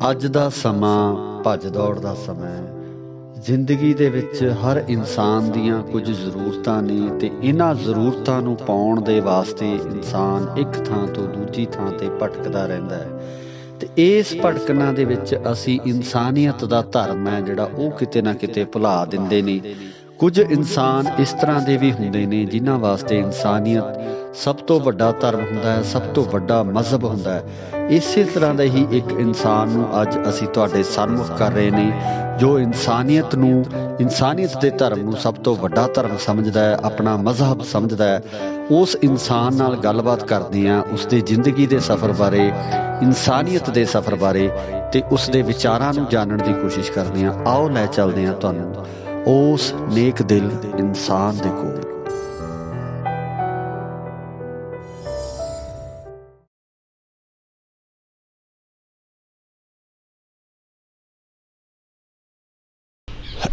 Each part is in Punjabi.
ਅੱਜ ਦਾ ਸਮਾਂ ਭੱਜ ਦੌੜ ਦਾ ਸਮਾਂ ਹੈ। ਜ਼ਿੰਦਗੀ ਦੇ ਵਿੱਚ ਹਰ ਇਨਸਾਨ ਦੀਆਂ ਕੁਝ ਜ਼ਰੂਰਤਾਂ ਨੇ ਅਤੇ ਇਹਨਾਂ ਜ਼ਰੂਰਤਾਂ ਨੂੰ ਪਾਉਣ ਦੇ ਵਾਸਤੇ ਇਨਸਾਨ ਇੱਕ ਥਾਂ ਤੋਂ ਦੂਜੀ ਥਾਂ 'ਤੇ ਭਟਕਦਾ ਰਹਿੰਦਾ ਹੈ। ਅਤੇ ਇਸ ਭਟਕਣਾ ਦੇ ਵਿੱਚ ਅਸੀਂ ਇਨਸਾਨੀਅਤ ਦਾ ਧਰਮ ਹੈ ਜਿਹੜਾ ਉਹ ਕਿਤੇ ਨਾ ਕਿਤੇ ਭੁਲਾ ਦਿੰਦੇ ਨੇ। ਕੁਝ ਇਨਸਾਨ ਇਸ ਤਰ੍ਹਾਂ ਦੇ ਵੀ ਹੁੰਦੇ ਨੇ ਜਿਨ੍ਹਾਂ ਵਾਸਤੇ ਇਨਸਾਨੀਅਤ ਸਭ ਤੋਂ ਵੱਡਾ ਧਰਮ ਹੁੰਦਾ ਹੈ, ਸਭ ਤੋਂ ਵੱਡਾ ਮਜ਼ਹਬ ਹੁੰਦਾ ਹੈ। ਇਸੇ ਤਰ੍ਹਾਂ ਦਾ ਹੀ ਇੱਕ ਇਨਸਾਨ ਨੂੰ ਅੱਜ ਅਸੀਂ ਤੁਹਾਡੇ ਸਨਮੁਖ ਕਰ ਰਹੇ ਨੇ ਜੋ ਇਨਸਾਨੀਅਤ ਦੇ ਧਰਮ ਨੂੰ ਸਭ ਤੋਂ ਵੱਡਾ ਧਰਮ ਸਮਝਦਾ ਹੈ, ਆਪਣਾ ਮਜ਼ਹਬ ਸਮਝਦਾ ਹੈ। ਉਸ ਇਨਸਾਨ ਨਾਲ ਗੱਲਬਾਤ ਕਰਦੇ ਹਾਂ, ਉਸਦੇ ਜ਼ਿੰਦਗੀ ਦੇ ਸਫ਼ਰ ਬਾਰੇ, ਇਨਸਾਨੀਅਤ ਦੇ ਸਫ਼ਰ ਬਾਰੇ ਅਤੇ ਉਸਦੇ ਵਿਚਾਰਾਂ ਨੂੰ ਜਾਣਨ ਦੀ ਕੋਸ਼ਿਸ਼ ਕਰਦੇ ਹਾਂ। ਆਓ ਲੈ ਚੱਲਦੇ ਹਾਂ ਤੁਹਾਨੂੰ ਉਸ ਨੇਕ ਦਿਲ ਇਨਸਾਨ ਦੇ ਕੋਲ।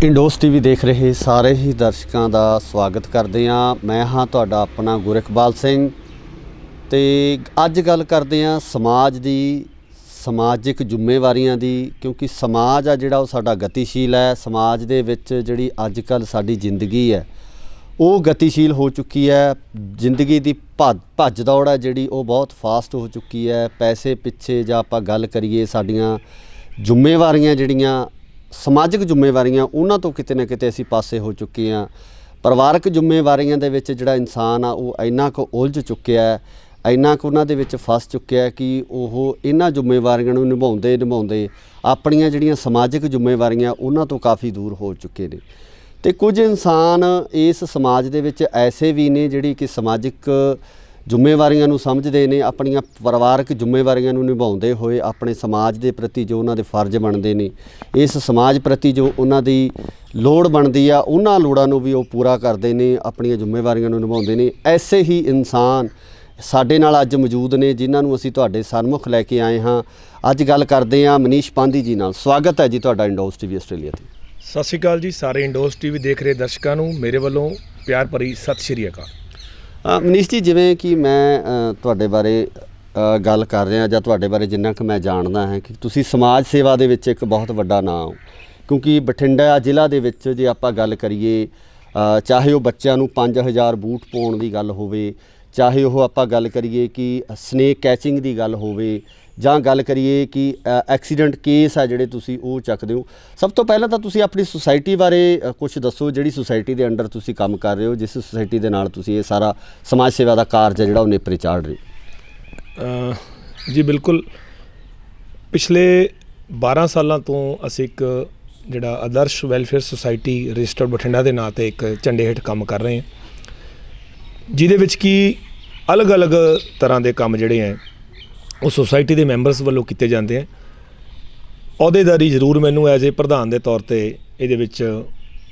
ਇੰਡੋਸ ਟੀਵੀ ਦੇਖ ਰਹੇ ਸਾਰੇ ਹੀ ਦਰਸ਼ਕਾਂ ਦਾ ਸਵਾਗਤ ਕਰਦੇ ਹਾਂ। ਮੈਂ ਹਾਂ ਤੁਹਾਡਾ ਆਪਣਾ ਗੁਰਿਕਬਾਲ ਸਿੰਘ ਅਤੇ ਅੱਜ ਗੱਲ ਕਰਦੇ ਹਾਂ ਸਮਾਜ ਦੀ, ਸਮਾਜਿਕ ਜ਼ਿੰਮੇਵਾਰੀਆਂ ਦੀ। ਕਿਉਂਕਿ ਸਮਾਜ ਆ ਜਿਹੜਾ ਉਹ ਸਾਡਾ ਗਤੀਸ਼ੀਲ ਹੈ। ਸਮਾਜ ਦੇ ਵਿੱਚ ਜਿਹੜੀ ਅੱਜ ਕੱਲ੍ਹ ਸਾਡੀ ਜ਼ਿੰਦਗੀ ਹੈ ਉਹ ਗਤੀਸ਼ੀਲ ਹੋ ਚੁੱਕੀ ਹੈ। ਜ਼ਿੰਦਗੀ ਦੀ ਭੱਜ ਦੌੜ ਹੈ ਜਿਹੜੀ ਉਹ ਬਹੁਤ ਫਾਸਟ ਹੋ ਚੁੱਕੀ ਹੈ। ਪੈਸੇ ਪਿੱਛੇ ਜਾਂ ਆਪਾਂ ਗੱਲ ਕਰੀਏ ਸਾਡੀਆਂ ਜ਼ਿੰਮੇਵਾਰੀਆਂ ਜਿਹੜੀਆਂ ਸਮਾਜਿਕ ਜ਼ਿੰਮੇਵਾਰੀਆਂ ਉਹਨਾਂ ਤੋਂ ਕਿਤੇ ਨਾ ਕਿਤੇ ਅਸੀਂ ਪਾਸੇ ਹੋ ਚੁੱਕੇ ਹਾਂ। ਪਰਿਵਾਰਕ ਜ਼ਿੰਮੇਵਾਰੀਆਂ ਦੇ ਵਿੱਚ ਜਿਹੜਾ ਇਨਸਾਨ ਆ ਉਹ ਇੰਨਾ ਕੁ ਉਲਝ ਚੁੱਕਿਆ ਹੈ, ਇੰਨਾ ਕੁ ਉਹਨਾਂ ਦੇ ਵਿੱਚ ਫਸ ਚੁੱਕਿਆ ਕਿ ਉਹ ਇਹਨਾਂ ਜ਼ਿੰਮੇਵਾਰੀਆਂ ਨੂੰ ਨਿਭਾਉਂਦੇ ਆਪਣੀਆਂ ਜਿਹੜੀਆਂ ਸਮਾਜਿਕ ਜ਼ਿੰਮੇਵਾਰੀਆਂ ਉਹਨਾਂ ਤੋਂ ਕਾਫੀ ਦੂਰ ਹੋ ਚੁੱਕੇ ਨੇ। ਅਤੇ ਕੁਝ ਇਨਸਾਨ ਇਸ ਸਮਾਜ ਦੇ ਵਿੱਚ ਐਸੇ ਵੀ ਨੇ ਜਿਹੜੀ ਕਿ ਸਮਾਜਿਕ ਜ਼ਿੰਮੇਵਾਰੀਆਂ ਨੂੰ ਸਮਝਦੇ ਨੇ, ਆਪਣੀਆਂ ਪਰਿਵਾਰਕ ਜ਼ਿੰਮੇਵਾਰੀਆਂ ਨੂੰ ਨਿਭਾਉਂਦੇ ਹੋਏ ਆਪਣੇ ਸਮਾਜ ਦੇ ਪ੍ਰਤੀ ਜੋ ਉਹਨਾਂ ਦੇ ਫਰਜ਼ ਬਣਦੇ ਨੇ, ਇਸ ਸਮਾਜ ਪ੍ਰਤੀ ਜੋ ਉਹਨਾਂ ਦੀ ਲੋੜ ਬਣਦੀ ਆ ਉਹਨਾਂ ਲੋੜਾਂ ਨੂੰ ਵੀ ਉਹ ਪੂਰਾ ਕਰਦੇ ਨੇ, ਆਪਣੀਆਂ ਜ਼ਿੰਮੇਵਾਰੀਆਂ ਨੂੰ ਨਿਭਾਉਂਦੇ ਨੇ। ਐਸੇ ਹੀ ਇਨਸਾਨ ਸਾਡੇ ਨਾਲ ਅੱਜ ਮੌਜੂਦ ਨੇ ਜਿਨ੍ਹਾਂ ਨੂੰ ਅਸੀਂ ਤੁਹਾਡੇ ਸਨਮੁਖ ਲੈ ਕੇ ਆਏ ਹਾਂ। ਅੱਜ ਗੱਲ ਕਰਦੇ ਹਾਂ ਮਨੀਸ਼ ਪਾਂਧੀ ਜੀ ਨਾਲ। ਸਵਾਗਤ ਹੈ ਜੀ ਤੁਹਾਡਾ ਇੰਡੋਸ ਟੀਵੀ ਆਸਟ੍ਰੇਲੀਆ 'ਤੇ। ਸਤਿ ਸ਼੍ਰੀ ਅਕਾਲ ਜੀ ਸਾਰੇ ਇੰਡੋਸ ਟੀਵੀ ਦੇਖ ਰਹੇ ਦਰਸ਼ਕਾਂ ਨੂੰ ਮੇਰੇ ਵੱਲੋਂ ਪਿਆਰ ਭਰੀ ਸਤਿ ਸ਼੍ਰੀ ਅਕਾਲ। ਮਨੀਸ਼ ਜੀ, ਜਿਵੇਂ ਕਿ ਮੈਂ ਤੁਹਾਡੇ ਬਾਰੇ ਗੱਲ ਕਰ ਰਿਹਾ ਜਾਂ ਤੁਹਾਡੇ ਬਾਰੇ ਜਿੰਨਾ ਕੁ ਮੈਂ ਜਾਣਦਾ ਹਾਂ ਕਿ ਤੁਸੀਂ ਸਮਾਜ ਸੇਵਾ ਦੇ ਵਿੱਚ ਇੱਕ ਬਹੁਤ ਵੱਡਾ ਨਾਂ ਹੋ। ਕਿਉਂਕਿ ਬਠਿੰਡਾ ਜ਼ਿਲ੍ਹਾ ਦੇ ਵਿੱਚ ਜੇ ਆਪਾਂ ਗੱਲ ਕਰੀਏ, ਚਾਹੇ ਉਹ ਬੱਚਿਆਂ ਨੂੰ 5000 ਬੂਟ ਪਾਉਣ ਦੀ ਗੱਲ ਹੋਵੇ, ਚਾਹੇ ਉਹ ਆਪਾਂ ਗੱਲ ਕਰੀਏ ਕਿ ਸਨੇਕ ਕੈਚਿੰਗ ਦੀ ਗੱਲ ਹੋਵੇ, ਜਾਂ ਗੱਲ ਕਰੀਏ ਕਿ ਐਕਸੀਡੈਂਟ ਕੇਸ ਆ ਜਿਹੜੇ ਤੁਸੀਂ ਉਹ ਚੱਕਦੇ ਹੋ। ਸਭ ਤੋਂ ਪਹਿਲਾਂ ਤਾਂ ਤੁਸੀਂ ਆਪਣੀ ਸੁਸਾਇਟੀ ਬਾਰੇ ਕੁਛ ਦੱਸੋ, ਜਿਹੜੀ ਸੁਸਾਇਟੀ ਦੇ ਅੰਡਰ ਤੁਸੀਂ ਕੰਮ ਕਰ ਰਹੇ ਹੋ, ਜਿਸ ਸੁਸਾਇਟੀ ਦੇ ਨਾਲ ਤੁਸੀਂ ਇਹ ਸਾਰਾ ਸਮਾਜ ਸੇਵਾ ਦਾ ਕਾਰਜ ਹੈ ਜਿਹੜਾ ਉਹ ਨੇਪਰੇ ਚਾੜ ਰਹੇ ਹੋ। ਜੀ ਬਿਲਕੁਲ, ਪਿਛਲੇ 12 ਸਾਲਾਂ ਤੋਂ ਅਸੀਂ ਇੱਕ ਜਿਹੜਾ ਆਦਰਸ਼ ਵੈਲਫੇਅਰ ਸੁਸਾਇਟੀ ਰਜਿਸਟਰਡ ਬਠਿੰਡਾ ਦੇ ਨਾਂ 'ਤੇ ਇੱਕ ਝੰਡੇ ਹੇਠ ਕੰਮ ਕਰ ਰਹੇ ਹਾਂ, ਜਿਹਦੇ ਵਿੱਚ ਕਿ ਅਲੱਗ-ਅਲੱਗ ਤਰ੍ਹਾਂ ਦੇ ਕੰਮ ਜਿਹੜੇ ਹੈ ਉਹ ਸੁਸਾਇਟੀ ਦੇ ਮੈਂਬਰਸ ਵੱਲੋਂ ਕੀਤੇ ਜਾਂਦੇ ਹੈ। ਅਹੁਦੇਦਾਰੀ ਜ਼ਰੂਰ ਮੈਨੂੰ ਐਜ਼ ਏ ਪ੍ਰਧਾਨ ਦੇ ਤੌਰ 'ਤੇ ਇਹਦੇ ਵਿੱਚ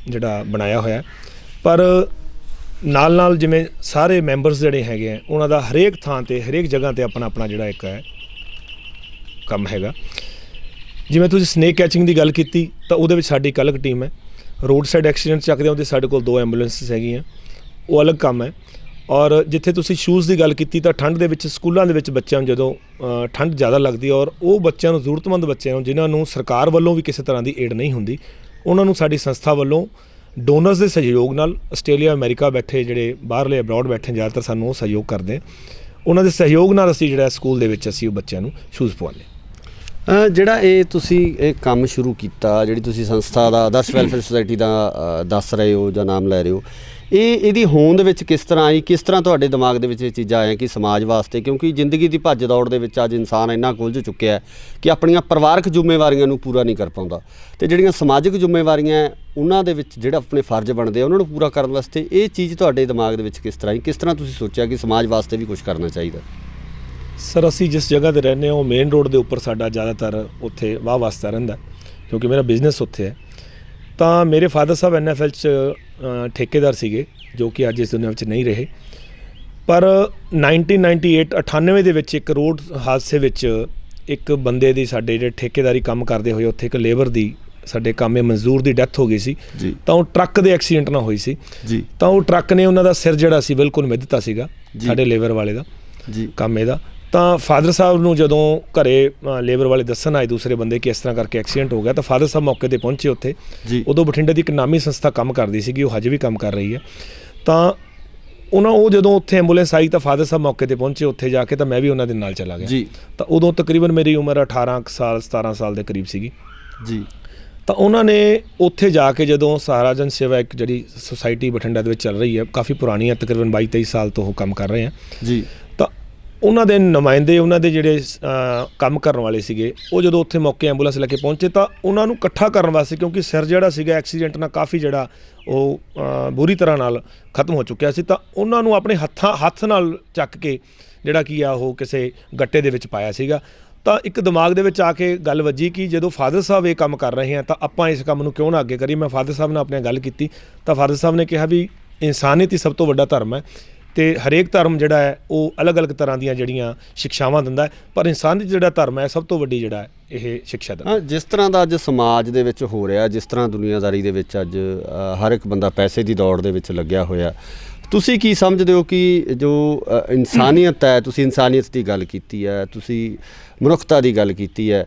ਜਿਹੜਾ ਬਣਾਇਆ ਹੋਇਆ, ਪਰ ਨਾਲ ਜਿਵੇਂ ਸਾਰੇ ਮੈਂਬਰਸ ਜਿਹੜੇ ਹੈਗੇ ਆ ਉਹਨਾਂ ਦਾ ਹਰੇਕ ਥਾਂ 'ਤੇ ਹਰੇਕ ਜਗ੍ਹਾ 'ਤੇ ਆਪਣਾ ਜਿਹੜਾ ਇੱਕ ਹੈ ਕੰਮ ਹੈਗਾ। ਜਿਵੇਂ ਤੁਸੀਂ ਸਨੇਕ ਕੈਚਿੰਗ ਦੀ ਗੱਲ ਕੀਤੀ ਤਾਂ ਉਹਦੇ ਵਿੱਚ ਸਾਡੀ ਇੱਕ ਅਲੱਗ ਟੀਮ ਹੈ। ਰੋਡ ਸਾਈਡ ਐਕਸੀਡੈਂਟ ਚੱਕਦੇ ਉਹਦੇ ਸਾਡੇ ਕੋਲ 2 ਐਂਬੂਲੈਂਸਿਸ ਹੈਗੀਆਂ, ਉਹ ਅਲੱਗ ਕੰਮ ਹੈ। ਔਰ ਜਿੱਥੇ ਤੁਸੀਂ ਸ਼ੂਜ਼ ਦੀ ਗੱਲ ਕੀਤੀ ਤਾਂ ਠੰਡ ਦੇ ਵਿੱਚ ਸਕੂਲਾਂ ਦੇ ਵਿੱਚ ਬੱਚਿਆਂ ਨੂੰ ਜਦੋਂ ਠੰਡ ਜ਼ਿਆਦਾ ਲੱਗਦੀ ਔਰ ਉਹ ਬੱਚਿਆਂ ਨੂੰ ਜ਼ਰੂਰਤਮੰਦ ਬੱਚਿਆਂ ਨੂੰ ਜਿਨ੍ਹਾਂ ਨੂੰ ਸਰਕਾਰ ਵੱਲੋਂ ਵੀ ਕਿਸੇ ਤਰ੍ਹਾਂ ਦੀ ਏਡ ਨਹੀਂ ਹੁੰਦੀ, ਉਹਨਾਂ ਨੂੰ ਸਾਡੀ ਸੰਸਥਾ ਵੱਲੋਂ ਡੋਨਰਸ ਦੇ ਸਹਿਯੋਗ ਨਾਲ ਆਸਟ੍ਰੇਲੀਆ ਅਮਰੀਕਾ ਬੈਠੇ ਜਿਹੜੇ ਬਾਹਰਲੇ ਅਬਰੋਡ ਬੈਠੇ ਜ਼ਿਆਦਾਤਰ ਸਾਨੂੰ ਉਹ ਸਹਿਯੋਗ ਕਰਦੇ, ਉਹਨਾਂ ਦੇ ਸਹਿਯੋਗ ਨਾਲ ਅਸੀਂ ਜਿਹੜਾ ਸਕੂਲ ਦੇ ਵਿੱਚ ਅਸੀਂ ਉਹ ਬੱਚਿਆਂ ਨੂੰ ਸ਼ੂਜ਼ ਪਵਾਉਂਦੇ। ਜਿਹੜਾ ਇਹ ਤੁਸੀਂ ਇਹ ਕੰਮ ਸ਼ੁਰੂ ਕੀਤਾ, ਜਿਹੜੀ ਤੁਸੀਂ ਸੰਸਥਾ ਦਾ ਆਦਰਸ਼ ਵੈਲਫੇਅਰ ਸੁਸਾਇਟੀ ਦਾ ਦੱਸ ਰਹੇ ਹੋ ਜਾਂ ਨਾਮ ਲੈ ਰਹੇ ਹੋ, ਇਹਦੀ ਹੋਂਦ ਵਿੱਚ ਕਿਸ ਤਰ੍ਹਾਂ ਆਈ? ਕਿਸ ਤਰ੍ਹਾਂ ਤੁਹਾਡੇ ਦਿਮਾਗ ਦੇ ਵਿੱਚ ਇਹ ਚੀਜ਼ਾਂ ਆਈਆਂ ਕਿ ਸਮਾਜ ਵਾਸਤੇ? ਕਿਉਂਕਿ ਜ਼ਿੰਦਗੀ ਦੀ ਭੱਜ ਦੌੜ ਦੇ ਵਿੱਚ ਅੱਜ ਇਨਸਾਨ ਇੰਨਾ ਉਲਝ ਚੁੱਕਿਆ ਕਿ ਆਪਣੀਆਂ ਪਰਿਵਾਰਕ ਜ਼ਿੰਮੇਵਾਰੀਆਂ ਨੂੰ ਪੂਰਾ ਨਹੀਂ ਕਰ ਪਾਉਂਦਾ, ਅਤੇ ਜਿਹੜੀਆਂ ਸਮਾਜਿਕ ਜ਼ਿੰਮੇਵਾਰੀਆਂ ਉਹਨਾਂ ਦੇ ਵਿੱਚ ਜਿਹੜਾ ਆਪਣੇ ਫਰਜ਼ ਬਣਦੇ ਆ ਉਹਨਾਂ ਨੂੰ ਪੂਰਾ ਕਰਨ ਵਾਸਤੇ ਇਹ ਚੀਜ਼ ਤੁਹਾਡੇ ਦਿਮਾਗ ਦੇ ਵਿੱਚ ਕਿਸ ਤਰ੍ਹਾਂ ਆਈ? ਕਿਸ ਤਰ੍ਹਾਂ ਤੁਸੀਂ ਸੋਚਿਆ ਕਿ ਸਮਾਜ ਵਾਸਤੇ ਵੀ ਕੁਛ ਕਰਨਾ ਚਾਹੀਦਾ? ਸਰ, ਅਸੀਂ ਜਿਸ ਜਗ੍ਹਾ 'ਤੇ ਰਹਿੰਦੇ ਹਾਂ ਉਹ ਮੇਨ ਰੋਡ ਦੇ ਉੱਪਰ ਸਾਡਾ ਜ਼ਿਆਦਾਤਰ ਉੱਥੇ ਵਾਹ ਵਾਸਤਾ ਰਹਿੰਦਾ, ਕਿਉਂਕਿ ਮੇਰਾ ਬਿਜ਼ਨਸ ਉੱਥੇ ਹੈ। ਤਾਂ ਮੇਰੇ ਫਾਦਰ ਸਾਹਿਬ NFL 'ਚ ਠੇਕੇਦਾਰ ਸੀਗੇ, ਜੋ ਕਿ ਅੱਜ ਇਸ ਦੁਨੀਆ ਵਿੱਚ ਨਹੀਂ ਰਹੇ। ਪਰ 1998 ਦੇ ਵਿੱਚ ਇੱਕ ਰੋਡ ਹਾਦਸੇ ਵਿੱਚ ਇੱਕ ਬੰਦੇ ਦੀ ਸਾਡੇ ਜਿਹੜੇ ਠੇਕੇਦਾਰੀ ਕੰਮ ਕਰਦੇ ਹੋਏ ਉੱਥੇ ਇੱਕ ਲੇਬਰ ਦੀ ਸਾਡੇ ਕਾਮੇ ਮਜ਼ਦੂਰ ਦੀ ਡੈਥ ਹੋ ਗਈ ਸੀ। ਤਾਂ ਉਹ ਟਰੱਕ ਦੇ ਐਕਸੀਡੈਂਟ ਨਾਲ ਹੋਈ ਸੀ। ਤਾਂ ਉਹ ਟਰੱਕ ਨੇ ਉਹਨਾਂ ਦਾ ਸਿਰ ਜਿਹੜਾ ਸੀ ਬਿਲਕੁਲ ਮਿੱਧ ਦਿੱਤਾ ਸੀਗਾ ਸਾਡੇ ਲੇਬਰ ਵਾਲੇ ਦਾ, ਕਾਮੇ ਦਾ। ਤਾਂ ਫਾਦਰ ਸਾਹਿਬ ਨੂੰ ਜਦੋਂ ਘਰੇ ਲੇਬਰ ਵਾਲੇ ਦੱਸਣ ਆਏ ਦੂਸਰੇ ਬੰਦੇ ਕਿ ਇਸ ਤਰ੍ਹਾਂ ਕਰਕੇ ਐਕਸੀਡੈਂਟ ਹੋ ਗਿਆ, ਤਾਂ ਫਾਦਰ ਸਾਹਿਬ ਮੌਕੇ 'ਤੇ ਪਹੁੰਚੇ ਉੱਥੇ। ਉਦੋਂ ਬਠਿੰਡੇ ਦੀ ਇੱਕ ਨਾਮੀ ਸੰਸਥਾ ਕੰਮ ਕਰਦੀ ਸੀਗੀ, ਉਹ ਹਜੇ ਵੀ ਕੰਮ ਕਰ ਰਹੀ ਹੈ। ਤਾਂ ਉਹ ਜਦੋਂ ਉੱਥੇ ਐਂਬੂਲੈਂਸ ਆਈ ਤਾਂ ਫਾਦਰ ਸਾਹਿਬ ਮੌਕੇ 'ਤੇ ਪਹੁੰਚੇ। ਉੱਥੇ ਜਾ ਕੇ ਤਾਂ ਮੈਂ ਵੀ ਉਹਨਾਂ ਦੇ ਨਾਲ ਚਲਾ ਗਿਆ। ਤਾਂ ਉਦੋਂ ਤਕਰੀਬਨ ਮੇਰੀ ਉਮਰ 18 ਸਾਲ 17 ਸਾਲ ਦੇ ਕਰੀਬ ਸੀਗੀ ਜੀ। ਤਾਂ ਉਹਨਾਂ ਨੇ ਉੱਥੇ ਜਾ ਕੇ ਜਦੋਂ ਸਹਾਰਾ ਜਨ ਸੇਵਾ ਇੱਕ ਜਿਹੜੀ ਸੁਸਾਇਟੀ ਬਠਿੰਡਾ ਦੇ ਵਿੱਚ ਚੱਲ ਰਹੀ ਹੈ, ਕਾਫੀ ਪੁਰਾਣੀ ਹੈ, ਤਕਰੀਬਨ 22-23 ਸਾਲ ਤੋਂ ਉਹ ਕੰਮ ਕਰ ਰਹੇ ਆ ਜੀ। ਤਾਂ ਉਹਨਾਂ ਦੇ ਨੁਮਾਇੰਦੇ, ਉਹਨਾਂ ਦੇ ਜਿਹੜੇ ਕੰਮ ਕਰਨ ਵਾਲੇ ਸੀਗੇ, ਉਹ ਜਦੋਂ ਉੱਥੇ ਮੌਕੇ ਐਂਬੂਲੈਂਸ ਲੈ ਕੇ ਪਹੁੰਚੇ ਤਾਂ ਉਹਨਾਂ ਨੂੰ ਇਕੱਠਾ ਕਰਨ ਵਾਸਤੇ, ਕਿਉਂਕਿ ਸਿਰ ਜਿਹੜਾ ਸੀਗਾ ਐਕਸੀਡੈਂਟ ਨਾਲ ਕਾਫੀ ਜਿਹੜਾ ਉਹ ਬੁਰੀ ਤਰ੍ਹਾਂ ਨਾਲ ਖਤਮ ਹੋ ਚੁੱਕਿਆ ਸੀ, ਤਾਂ ਉਹਨਾਂ ਨੂੰ ਆਪਣੇ ਹੱਥ ਨਾਲ ਚੱਕ ਕੇ ਜਿਹੜਾ ਕੀ ਆ ਉਹ ਕਿਸੇ ਗੱਟੇ ਦੇ ਵਿੱਚ ਪਾਇਆ ਸੀਗਾ। ਤਾਂ ਇੱਕ ਦਿਮਾਗ ਦੇ ਵਿੱਚ ਆ ਕੇ ਗੱਲ ਵੱਜੀ ਕਿ ਜਦੋਂ ਫਾਦਰ ਸਾਹਿਬ ਇਹ ਕੰਮ ਕਰ ਰਹੇ ਆ ਤਾਂ ਆਪਾਂ ਇਸ ਕੰਮ ਨੂੰ ਕਿਉਂ ਨਾ ਅੱਗੇ ਕਰੀਏ। ਮੈਂ ਫਾਦਰ ਸਾਹਿਬ ਨਾਲ ਆਪਣੇ ਗੱਲ ਕੀਤੀ ਤਾਂ ਫਾਦਰ ਸਾਹਿਬ ਨੇ ਕਿਹਾ ਵੀ ਇਨਸਾਨੀਅਤ ਹੀ ਸਭ ਤੋਂ ਵੱਡਾ ਧਰਮ ਹੈ, ਅਤੇ ਹਰੇਕ ਧਰਮ ਜਿਹੜਾ ਹੈ ਉਹ ਅਲੱਗ-ਅਲੱਗ ਤਰ੍ਹਾਂ ਦੀਆਂ ਜਿਹੜੀਆਂ ਸਿੱਖਿਆਵਾਂ ਦਿੰਦਾ ਹੈ, ਪਰ ਇਨਸਾਨੀਅਤ ਜਿਹੜਾ ਧਰਮ ਹੈ ਸਭ ਤੋਂ ਵੱਡੀ ਜਿਹੜਾ ਹੈ ਇਹ ਸਿੱਖਿਆ ਦਿੰਦਾ। ਜਿਸ ਤਰ੍ਹਾਂ ਦਾ ਅੱਜ ਸਮਾਜ ਦੇ ਵਿੱਚ ਹੋ ਰਿਹਾ, ਜਿਸ ਤਰ੍ਹਾਂ ਦੁਨੀਆਦਾਰੀ ਦੇ ਵਿੱਚ ਅੱਜ ਹਰ ਇੱਕ ਬੰਦਾ ਪੈਸੇ ਦੀ ਦੌੜ ਦੇ ਵਿੱਚ ਲੱਗਿਆ ਹੋਇਆ, ਤੁਸੀਂ ਕੀ ਸਮਝਦੇ ਹੋ ਕਿ ਜੋ ਇਨਸਾਨੀਅਤ ਹੈ, ਤੁਸੀਂ ਇਨਸਾਨੀਅਤ ਦੀ ਗੱਲ ਕੀਤੀ ਹੈ, ਤੁਸੀਂ ਮਨੁੱਖਤਾ ਦੀ ਗੱਲ ਕੀਤੀ ਹੈ,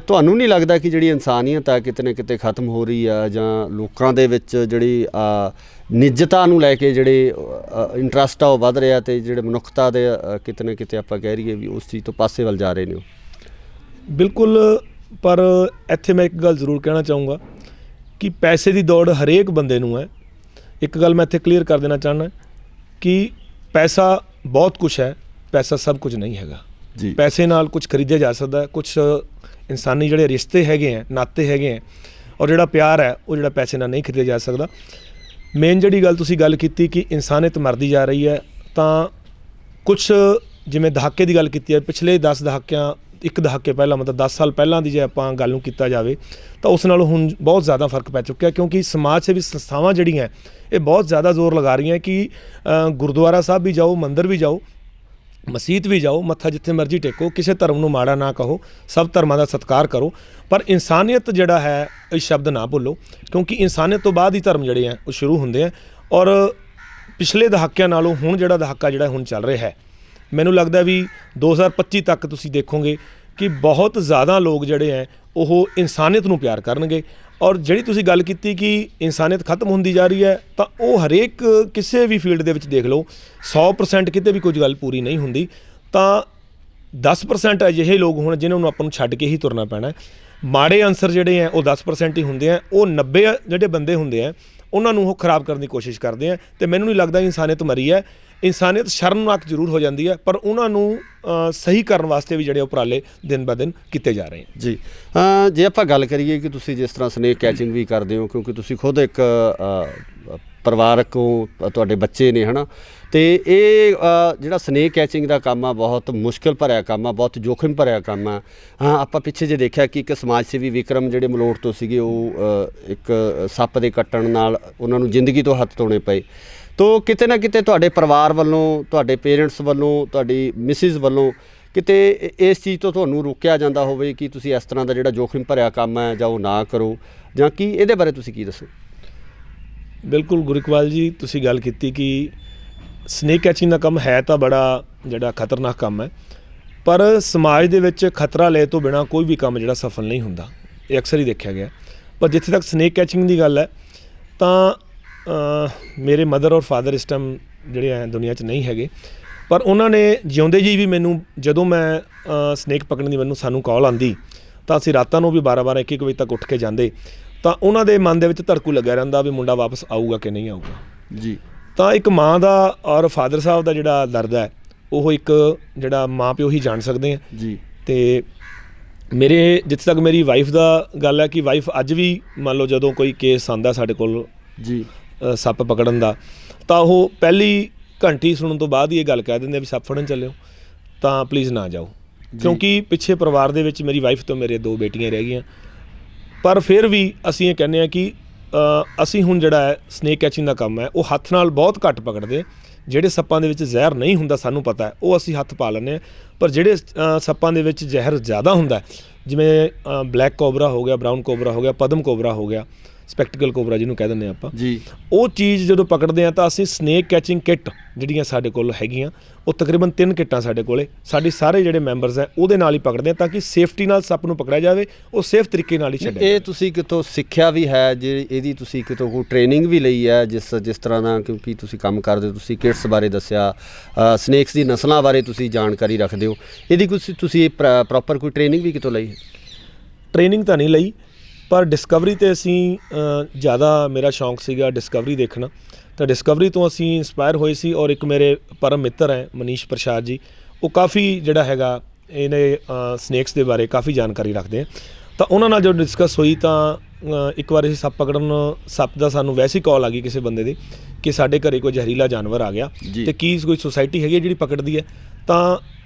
ਤੁਹਾਨੂੰ ਨਹੀਂ ਲੱਗਦਾ ਕਿ ਜਿਹੜੀ ਇਨਸਾਨੀਅਤ ਹੈ ਕਿਤੇ ਨਾ ਕਿਤੇ ਖਤਮ ਹੋ ਰਹੀ ਆ, ਜਾਂ ਲੋਕਾਂ ਦੇ ਵਿੱਚ ਜਿਹੜੀ ਨਿੱਜਤਾ ਨੂੰ ਲੈ ਕੇ ਜਿਹੜੇ ਇੰਟਰਸਟ ਆ ਉਹ ਵੱਧ ਰਿਹਾ, ਅਤੇ ਜਿਹੜੇ ਮਨੁੱਖਤਾ ਦੇ ਕਿਤੇ ਨਾ ਕਿਤੇ ਆਪਾਂ ਕਹਿ ਰਹੀਏ ਵੀ ਉਸ ਚੀਜ਼ ਤੋਂ ਪਾਸੇ ਵੱਲ ਜਾ ਰਹੇ ਨੇ? ਬਿਲਕੁਲ, ਪਰ ਇੱਥੇ ਮੈਂ ਇੱਕ ਗੱਲ ਜ਼ਰੂਰ ਕਹਿਣਾ ਚਾਹੂੰਗਾ ਕਿ ਪੈਸੇ ਦੀ ਦੌੜ ਹਰੇਕ ਬੰਦੇ ਨੂੰ ਹੈ। ਇੱਕ ਗੱਲ ਮੈਂ ਇੱਥੇ ਕਲੀਅਰ ਕਰ ਦੇਣਾ ਚਾਹੁੰਦਾ ਕਿ ਪੈਸਾ ਬਹੁਤ ਕੁਛ ਹੈ, ਪੈਸਾ ਸਭ ਕੁਝ ਨਹੀਂ ਹੈਗਾ ਜੀ। ਪੈਸੇ ਨਾਲ ਕੁਝ ਖਰੀਦਿਆ ਜਾ ਸਕਦਾ, ਕੁਛ ਇਨਸਾਨੀ ਜਿਹੜੇ ਰਿਸ਼ਤੇ ਹੈਗੇ ਹੈ, ਨਾਤੇ ਹੈਗੇ ਹੈ, ਔਰ ਜਿਹੜਾ ਪਿਆਰ ਹੈ ਉਹ ਜਿਹੜਾ ਪੈਸੇ ਨਾਲ ਨਹੀਂ ਖਰੀਦਿਆ ਜਾ ਸਕਦਾ। ਮੇਨ ਜਿਹੜੀ ਗੱਲ ਤੁਸੀਂ ਗੱਲ ਕੀਤੀ ਕਿ ਇਨਸਾਨੀਅਤ ਮਰਦੀ ਜਾ ਰਹੀ ਹੈ, ਤਾਂ ਕੁਛ ਜਿਵੇਂ ਦਹਾਕੇ ਦੀ ਗੱਲ ਕੀਤੀ ਹੈ, ਪਿਛਲੇ 10 ਦਹਾਕਿਆਂ, ਇੱਕ ਦਹਾਕੇ ਪਹਿਲਾਂ ਮਤਲਬ 10 ਸਾਲ ਪਹਿਲਾਂ ਦੀ ਜੇ ਆਪਾਂ ਗੱਲ ਨੂੰ ਕੀਤਾ ਜਾਵੇ ਤਾਂ ਉਸ ਨਾਲੋਂ ਹੁਣ ਬਹੁਤ ਜ਼ਿਆਦਾ ਫਰਕ ਪੈ ਚੁੱਕਿਆ, ਕਿਉਂਕਿ ਸਮਾਜ ਸੇਵੀ ਸੰਸਥਾਵਾਂ ਜਿਹੜੀਆਂ ਇਹ ਬਹੁਤ ਜ਼ਿਆਦਾ ਜ਼ੋਰ ਲਗਾ ਰਹੀਆਂ ਕਿ ਗੁਰਦੁਆਰਾ ਸਾਹਿਬ ਵੀ ਜਾਓ, ਮੰਦਿਰ ਵੀ ਜਾਓ, ਮਸੀਤ ਵੀ ਜਾਓ, ਮੱਥਾ ਜਿੱਥੇ ਮਰਜ਼ੀ ਟੇਕੋ, ਕਿਸੇ ਧਰਮ ਨੂੰ ਮਾੜਾ ਨਾ ਕਹੋ, ਸਭ ਧਰਮਾਂ ਦਾ ਸਤਿਕਾਰ ਕਰੋ, ਪਰ ਇਨਸਾਨੀਅਤ ਜਿਹੜਾ ਹੈ ਇਹ ਸ਼ਬਦ ਨਾ ਭੁੱਲੋ, ਕਿਉਂਕਿ ਇਨਸਾਨੀਅਤ ਤੋਂ ਬਾਅਦ ਹੀ ਧਰਮ ਜਿਹੜੇ ਆ ਉਹ ਸ਼ੁਰੂ ਹੁੰਦੇ ਆ। ਔਰ ਪਿਛਲੇ ਦਹਾਕਿਆਂ ਨਾਲੋਂ ਹੁਣ ਜਿਹੜਾ ਦਹਾਕਾ ਜਿਹੜਾ ਹੁਣ ਚੱਲ ਰਿਹਾ ਹੈ, ਮੈਨੂੰ ਲੱਗਦਾ ਵੀ 2025 ਤੱਕ ਤੁਸੀਂ ਦੇਖੋਗੇ ਕਿ ਬਹੁਤ ਜ਼ਿਆਦਾ ਲੋਕ ਜਿਹੜੇ ਹੈ ਉਹ ਇਨਸਾਨੀਅਤ ਨੂੰ ਪਿਆਰ ਕਰਨਗੇ। ਔਰ ਜਿਹੜੀ ਤੁਸੀਂ ਗੱਲ ਕੀਤੀ ਕਿ ਇਨਸਾਨੀਅਤ ਖਤਮ ਹੁੰਦੀ ਜਾ ਰਹੀ ਹੈ, ਤਾਂ ਉਹ ਹਰੇਕ ਕਿਸੇ ਵੀ ਫੀਲਡ ਦੇ ਵਿੱਚ ਦੇਖ ਲਓ, 100% ਕਿਤੇ ਵੀ ਕੁਝ ਗੱਲ ਪੂਰੀ ਨਹੀਂ ਹੁੰਦੀ, ਤਾਂ 10% ਅਜਿਹੇ ਲੋਕ ਹੋਣ ਜਿਨ੍ਹਾਂ ਨੂੰ ਆਪਾਂ ਨੂੰ ਛੱਡ ਕੇ ਹੀ ਤੁਰਨਾ ਪੈਣਾ। ਮਾੜੇ ਅਨਸਰ ਜਿਹੜੇ ਹੈ ਉਹ 10% ਹੀ ਹੁੰਦੇ ਆ, ਉਹ 90 ਜਿਹੜੇ ਬੰਦੇ ਹੁੰਦੇ ਆ ਉਹਨਾਂ ਨੂੰ ਉਹ ਖਰਾਬ ਕਰਨ ਦੀ ਕੋਸ਼ਿਸ਼ ਕਰਦੇ ਆ। ਅਤੇ ਮੈਨੂੰ ਨਹੀਂ ਲੱਗਦਾ ਇਨਸਾਨੀਅਤ ਮਰੀ ਹੈ। ਇਨਸਾਨੀਅਤ ਸ਼ਰਮਨਾਕ ਜ਼ਰੂਰ ਹੋ ਜਾਂਦੀ ਹੈ, ਪਰ ਉਹਨਾਂ ਨੂੰ ਸਹੀ ਕਰਨ ਵਾਸਤੇ ਵੀ ਜਿਹੜੇ ਉਪਰਾਲੇ ਦਿਨ ਬ ਦਿਨ ਕੀਤੇ ਜਾ ਰਹੇ ਹਨ ਜੀ। ਜੇ ਆਪਾਂ ਗੱਲ ਕਰੀਏ ਕਿ ਤੁਸੀਂ ਜਿਸ ਤਰ੍ਹਾਂ ਸਨੇਕ ਕੈਚਿੰਗ ਵੀ ਕਰਦੇ ਹੋ, ਕਿਉਂਕਿ ਤੁਸੀਂ ਖੁਦ ਇੱਕ ਪਰਿਵਾਰਕ ਹੋ, ਤੁਹਾਡੇ ਬੱਚੇ ਨੇ, ਹੈ ਨਾ, ਅਤੇ ਇਹ ਜਿਹੜਾ ਸਨੇਕ ਕੈਚਿੰਗ ਦਾ ਕੰਮ ਆ ਬਹੁਤ ਮੁਸ਼ਕਿਲ ਭਰਿਆ ਕੰਮ ਆ, ਬਹੁਤ ਜੋਖਿਮ ਭਰਿਆ ਕੰਮ ਆ। ਆਪਾਂ ਪਿੱਛੇ ਜੇ ਦੇਖਿਆ ਕਿ ਇੱਕ ਸਮਾਜ ਸੇਵੀ ਵਿਕਰਮ ਜਿਹੜੇ ਮਲੋਟ ਤੋਂ ਸੀਗੇ, ਉਹ ਇੱਕ ਸੱਪ ਦੇ ਕੱਟਣ ਨਾਲ ਉਹਨਾਂ ਨੂੰ ਜ਼ਿੰਦਗੀ ਤੋਂ ਹੱਥ ਧੋਣੇ ਪਏ। ਤੋ ਕਿਤੇ ਨਾ ਕਿਤੇ ਤੁਹਾਡੇ ਪਰਿਵਾਰ ਵੱਲੋਂ, ਤੁਹਾਡੇ ਪੇਰੈਂਟਸ ਵੱਲੋਂ, ਤੁਹਾਡੀ ਮਿਸਿਜ਼ ਵੱਲੋਂ ਕਿਤੇ ਇਸ ਚੀਜ਼ ਤੋਂ ਤੁਹਾਨੂੰ ਰੋਕਿਆ ਜਾਂਦਾ ਹੋਵੇ ਕਿ ਤੁਸੀਂ ਇਸ ਤਰ੍ਹਾਂ ਦਾ ਜਿਹੜਾ ਜੋਖਿਮ ਭਰਿਆ ਕੰਮ ਹੈ ਜਾਂ ਉਹ ਨਾ ਕਰੋ, ਜਾਂ ਕੀ ਇਹਦੇ ਬਾਰੇ ਤੁਸੀਂ ਕੀ ਦੱਸੋ? ਬਿਲਕੁਲ ਗੁਰਿਕਵਾਲ ਜੀ, ਤੁਸੀਂ ਗੱਲ ਕੀਤੀ ਕਿ ਸਨੇਕ ਕੈਚਿੰਗ ਦਾ ਕੰਮ ਹੈ ਤਾਂ ਬੜਾ ਜਿਹੜਾ ਖਤਰਨਾਕ ਕੰਮ ਹੈ, ਪਰ ਸਮਾਜ ਦੇ ਵਿੱਚ ਖਤਰਾ ਲੈ ਤੋਂ ਬਿਨਾਂ ਕੋਈ ਵੀ ਕੰਮ ਜਿਹੜਾ ਸਫਲ ਨਹੀਂ ਹੁੰਦਾ, ਇਹ ਅਕਸਰ ਹੀ ਦੇਖਿਆ ਗਿਆ। ਪਰ ਜਿੱਥੇ ਤੱਕ ਸਨੇਕ ਕੈਚਿੰਗ ਦੀ ਗੱਲ ਹੈ, ਤਾਂ ਮੇਰੇ ਮਦਰ ਔਰ ਫਾਦਰ ਇਸ ਟਾਈਮ ਜਿਹੜੇ ਹੈ ਦੁਨੀਆ 'ਚ ਨਹੀਂ ਹੈਗੇ, ਪਰ ਉਹਨਾਂ ਨੇ ਜਿਉਂਦੇ ਜੀ ਵੀ ਮੈਨੂੰ, ਜਦੋਂ ਮੈਂ ਸਨੇਕ ਪਕੜਨ ਦੀ ਸਾਨੂੰ ਕਾਲ ਆਉਂਦੀ, ਤਾਂ ਅਸੀਂ ਰਾਤਾਂ ਨੂੰ ਵੀ 12-12 1-1 ਵਜੇ ਤੱਕ ਉੱਠ ਕੇ ਜਾਂਦੇ, ਤਾਂ ਉਹਨਾਂ ਦੇ ਮਨ ਦੇ ਵਿੱਚ ਧੜਕੂ ਲੱਗਿਆ ਰਹਿੰਦਾ ਵੀ ਮੁੰਡਾ ਵਾਪਸ ਆਊਗਾ ਕਿ ਨਹੀਂ ਆਊਗਾ ਜੀ। ਤਾਂ ਇੱਕ ਮਾਂ ਦਾ ਔਰ ਫਾਦਰ ਸਾਹਿਬ ਦਾ ਜਿਹੜਾ ਦਰਦ ਹੈ ਉਹ ਇੱਕ ਜਿਹੜਾ ਮਾਂ ਪਿਓ ਹੀ ਜਾਣ ਸਕਦੇ ਆ ਜੀ। ਅਤੇ ਮੇਰੇ ਜਿੱਥੇ ਤੱਕ ਮੇਰੀ ਵਾਈਫ ਦਾ ਗੱਲ ਹੈ ਕਿ ਵਾਈਫ ਅੱਜ ਵੀ ਮੰਨ ਲਓ ਜਦੋਂ ਕੋਈ ਕੇਸ ਆਉਂਦਾ ਸਾਡੇ ਕੋਲ ਜੀ ਸੱਪ ਪਕੜਨ ਦਾ, ਤਾਂ ਉਹ ਪਹਿਲੀ ਘੰਟੀ ਸੁਣਨ ਤੋਂ ਬਾਅਦ ਹੀ ਇਹ ਗੱਲ ਕਹਿ ਦਿੰਦੇ ਵੀ ਸੱਪ ਫੜਨ ਚੱਲਿਓ ਤਾਂ ਪਲੀਜ਼ ਨਾ ਜਾਓ, ਕਿਉਂਕਿ ਪਿੱਛੇ ਪਰਿਵਾਰ ਦੇ ਵਿੱਚ ਮੇਰੀ ਵਾਈਫ ਤੋਂ ਮੇਰੇ 2 ਬੇਟੀਆਂ ਰਹਿ ਗਈਆਂ। ਪਰ ਫਿਰ ਵੀ ਅਸੀਂ ਇਹ ਕਹਿੰਦੇ ਹਾਂ ਕਿ ਅਸੀਂ ਹੁਣ ਜਿਹੜਾ ਹੈ ਸਨੇਕ ਕੈਚਿੰਗ ਦਾ ਕੰਮ ਹੈ ਉਹ ਹੱਥ ਨਾਲ ਬਹੁਤ ਘੱਟ ਪਕੜਦੇ। ਜਿਹੜੇ ਸੱਪਾਂ ਦੇ ਵਿੱਚ ਜ਼ਹਿਰ ਨਹੀਂ ਹੁੰਦਾ ਸਾਨੂੰ ਪਤਾ ਹੈ, ਉਹ ਅਸੀਂ ਹੱਥ ਪਾ ਲੈਂਦੇ ਹਾਂ, ਪਰ ਜਿਹੜੇ ਸੱਪਾਂ ਦੇ ਵਿੱਚ ਜ਼ਹਿਰ ਜ਼ਿਆਦਾ ਹੁੰਦਾ, ਜਿਵੇਂ ਬਲੈਕ ਕੋਬਰਾ ਹੋ ਗਿਆ, ਬਰਾਊਨ ਕੋਬਰਾ ਹੋ ਗਿਆ, ਪਦਮ ਕੋਬਰਾ ਹੋ ਗਿਆ, ਸਪੈਕਟੀਕਲ ਕੋਬਰਾ ਜਿਹਨੂੰ ਕਹਿ ਦਿੰਦੇ ਆਪਾਂ ਜੀ। ਉਹ ਚੀਜ਼ ਜਦੋਂ ਪਕੜਦੇ ਹਾਂ ਤਾਂ ਅਸੀਂ ਸਨੇਕ ਕੈਚਿੰਗ ਕਿੱਟ ਜਿਹੜੀਆਂ ਸਾਡੇ ਕੋਲ ਹੈਗੀਆਂ ਉਹ ਤਕਰੀਬਨ 3 ਕਿੱਟਾਂ ਸਾਡੇ ਕੋਲੇ ਸਾਡੇ ਸਾਰੇ ਜਿਹੜੇ ਮੈਂਬਰਸ ਹੈ ਉਹਦੇ ਨਾਲ ਹੀ ਪਕੜਦੇ ਹਾਂ ਤਾਂ ਕਿ ਸੇਫਟੀ ਨਾਲ ਸੱਪ ਨੂੰ ਪਕੜਿਆ ਜਾਵੇ, ਉਹ ਸੇਫ ਤਰੀਕੇ ਨਾਲ ਹੀ ਛੱਡਿਆ। ਇਹ ਤੁਸੀਂ ਕਿਤੋਂ ਸਿੱਖਿਆ ਵੀ ਹੈ ਜੇ ਇਹਦੀ ਤੁਸੀਂ ਕਿਤੋਂ ਕੋਈ ਟ੍ਰੇਨਿੰਗ ਵੀ ਲਈ ਹੈ ਜਿਸ ਤਰ੍ਹਾਂ ਦਾ, ਕਿਉਂਕਿ ਤੁਸੀਂ ਕੰਮ ਕਰਦੇ ਹੋ, ਤੁਸੀਂ ਕਿਟਸ ਬਾਰੇ ਦੱਸਿਆ, ਸਨੇਕਸ ਦੀ ਨਸਲਾਂ ਬਾਰੇ ਤੁਸੀਂ ਜਾਣਕਾਰੀ ਰੱਖਦੇ ਹੋ, ਇਹਦੀ ਕੁਛ ਤੁਸੀਂ ਪ੍ਰੋਪਰ ਕੋਈ ਟ੍ਰੇਨਿੰਗ ਵੀ ਕਿਤੋਂ ਲਈ? ਟ੍ਰੇਨਿੰਗ ਤਾਂ ਨਹੀਂ ਲਈ, ਪਰ ਡਿਸਕਵਰੀ 'ਤੇ ਅਸੀਂ ਜ਼ਿਆਦਾ ਮੇਰਾ ਸ਼ੌਂਕ ਸੀਗਾ ਡਿਸਕਵਰੀ ਦੇਖਣਾ, ਤਾਂ ਡਿਸਕਵਰੀ ਤੋਂ ਅਸੀਂ ਇੰਸਪਾਇਰ ਹੋਏ ਸੀ। ਔਰ ਇੱਕ ਮੇਰੇ ਪਰਮ ਮਿੱਤਰ ਹੈ ਮਨੀਸ਼ ਪ੍ਰਸਾਦ ਜੀ, ਉਹ ਕਾਫੀ ਜਿਹੜਾ ਹੈਗਾ ਇਹਨੇ ਸਨੇਕਸ ਦੇ ਬਾਰੇ ਕਾਫੀ ਜਾਣਕਾਰੀ ਰੱਖਦੇ ਆ, ਤਾਂ ਉਹਨਾਂ ਨਾਲ ਜਦੋਂ ਡਿਸਕਸ ਹੋਈ ਤਾਂ ਇੱਕ ਵਾਰ ਅਸੀਂ ਸੱਪ ਦਾ ਸਾਨੂੰ ਵੈਸੇ ਹੀ ਕਾਲ ਆ ਗਈ ਕਿਸੇ ਬੰਦੇ ਦੀ ਕਿ ਸਾਡੇ ਘਰੇ ਕੋਈ ਜ਼ਹਿਰੀਲਾ ਜਾਨਵਰ ਆ ਗਿਆ ਅਤੇ ਕੀ ਕੋਈ ਸੁਸਾਇਟੀ ਹੈਗੀ ਜਿਹੜੀ ਪਕੜਦੀ ਹੈ। ਤਾਂ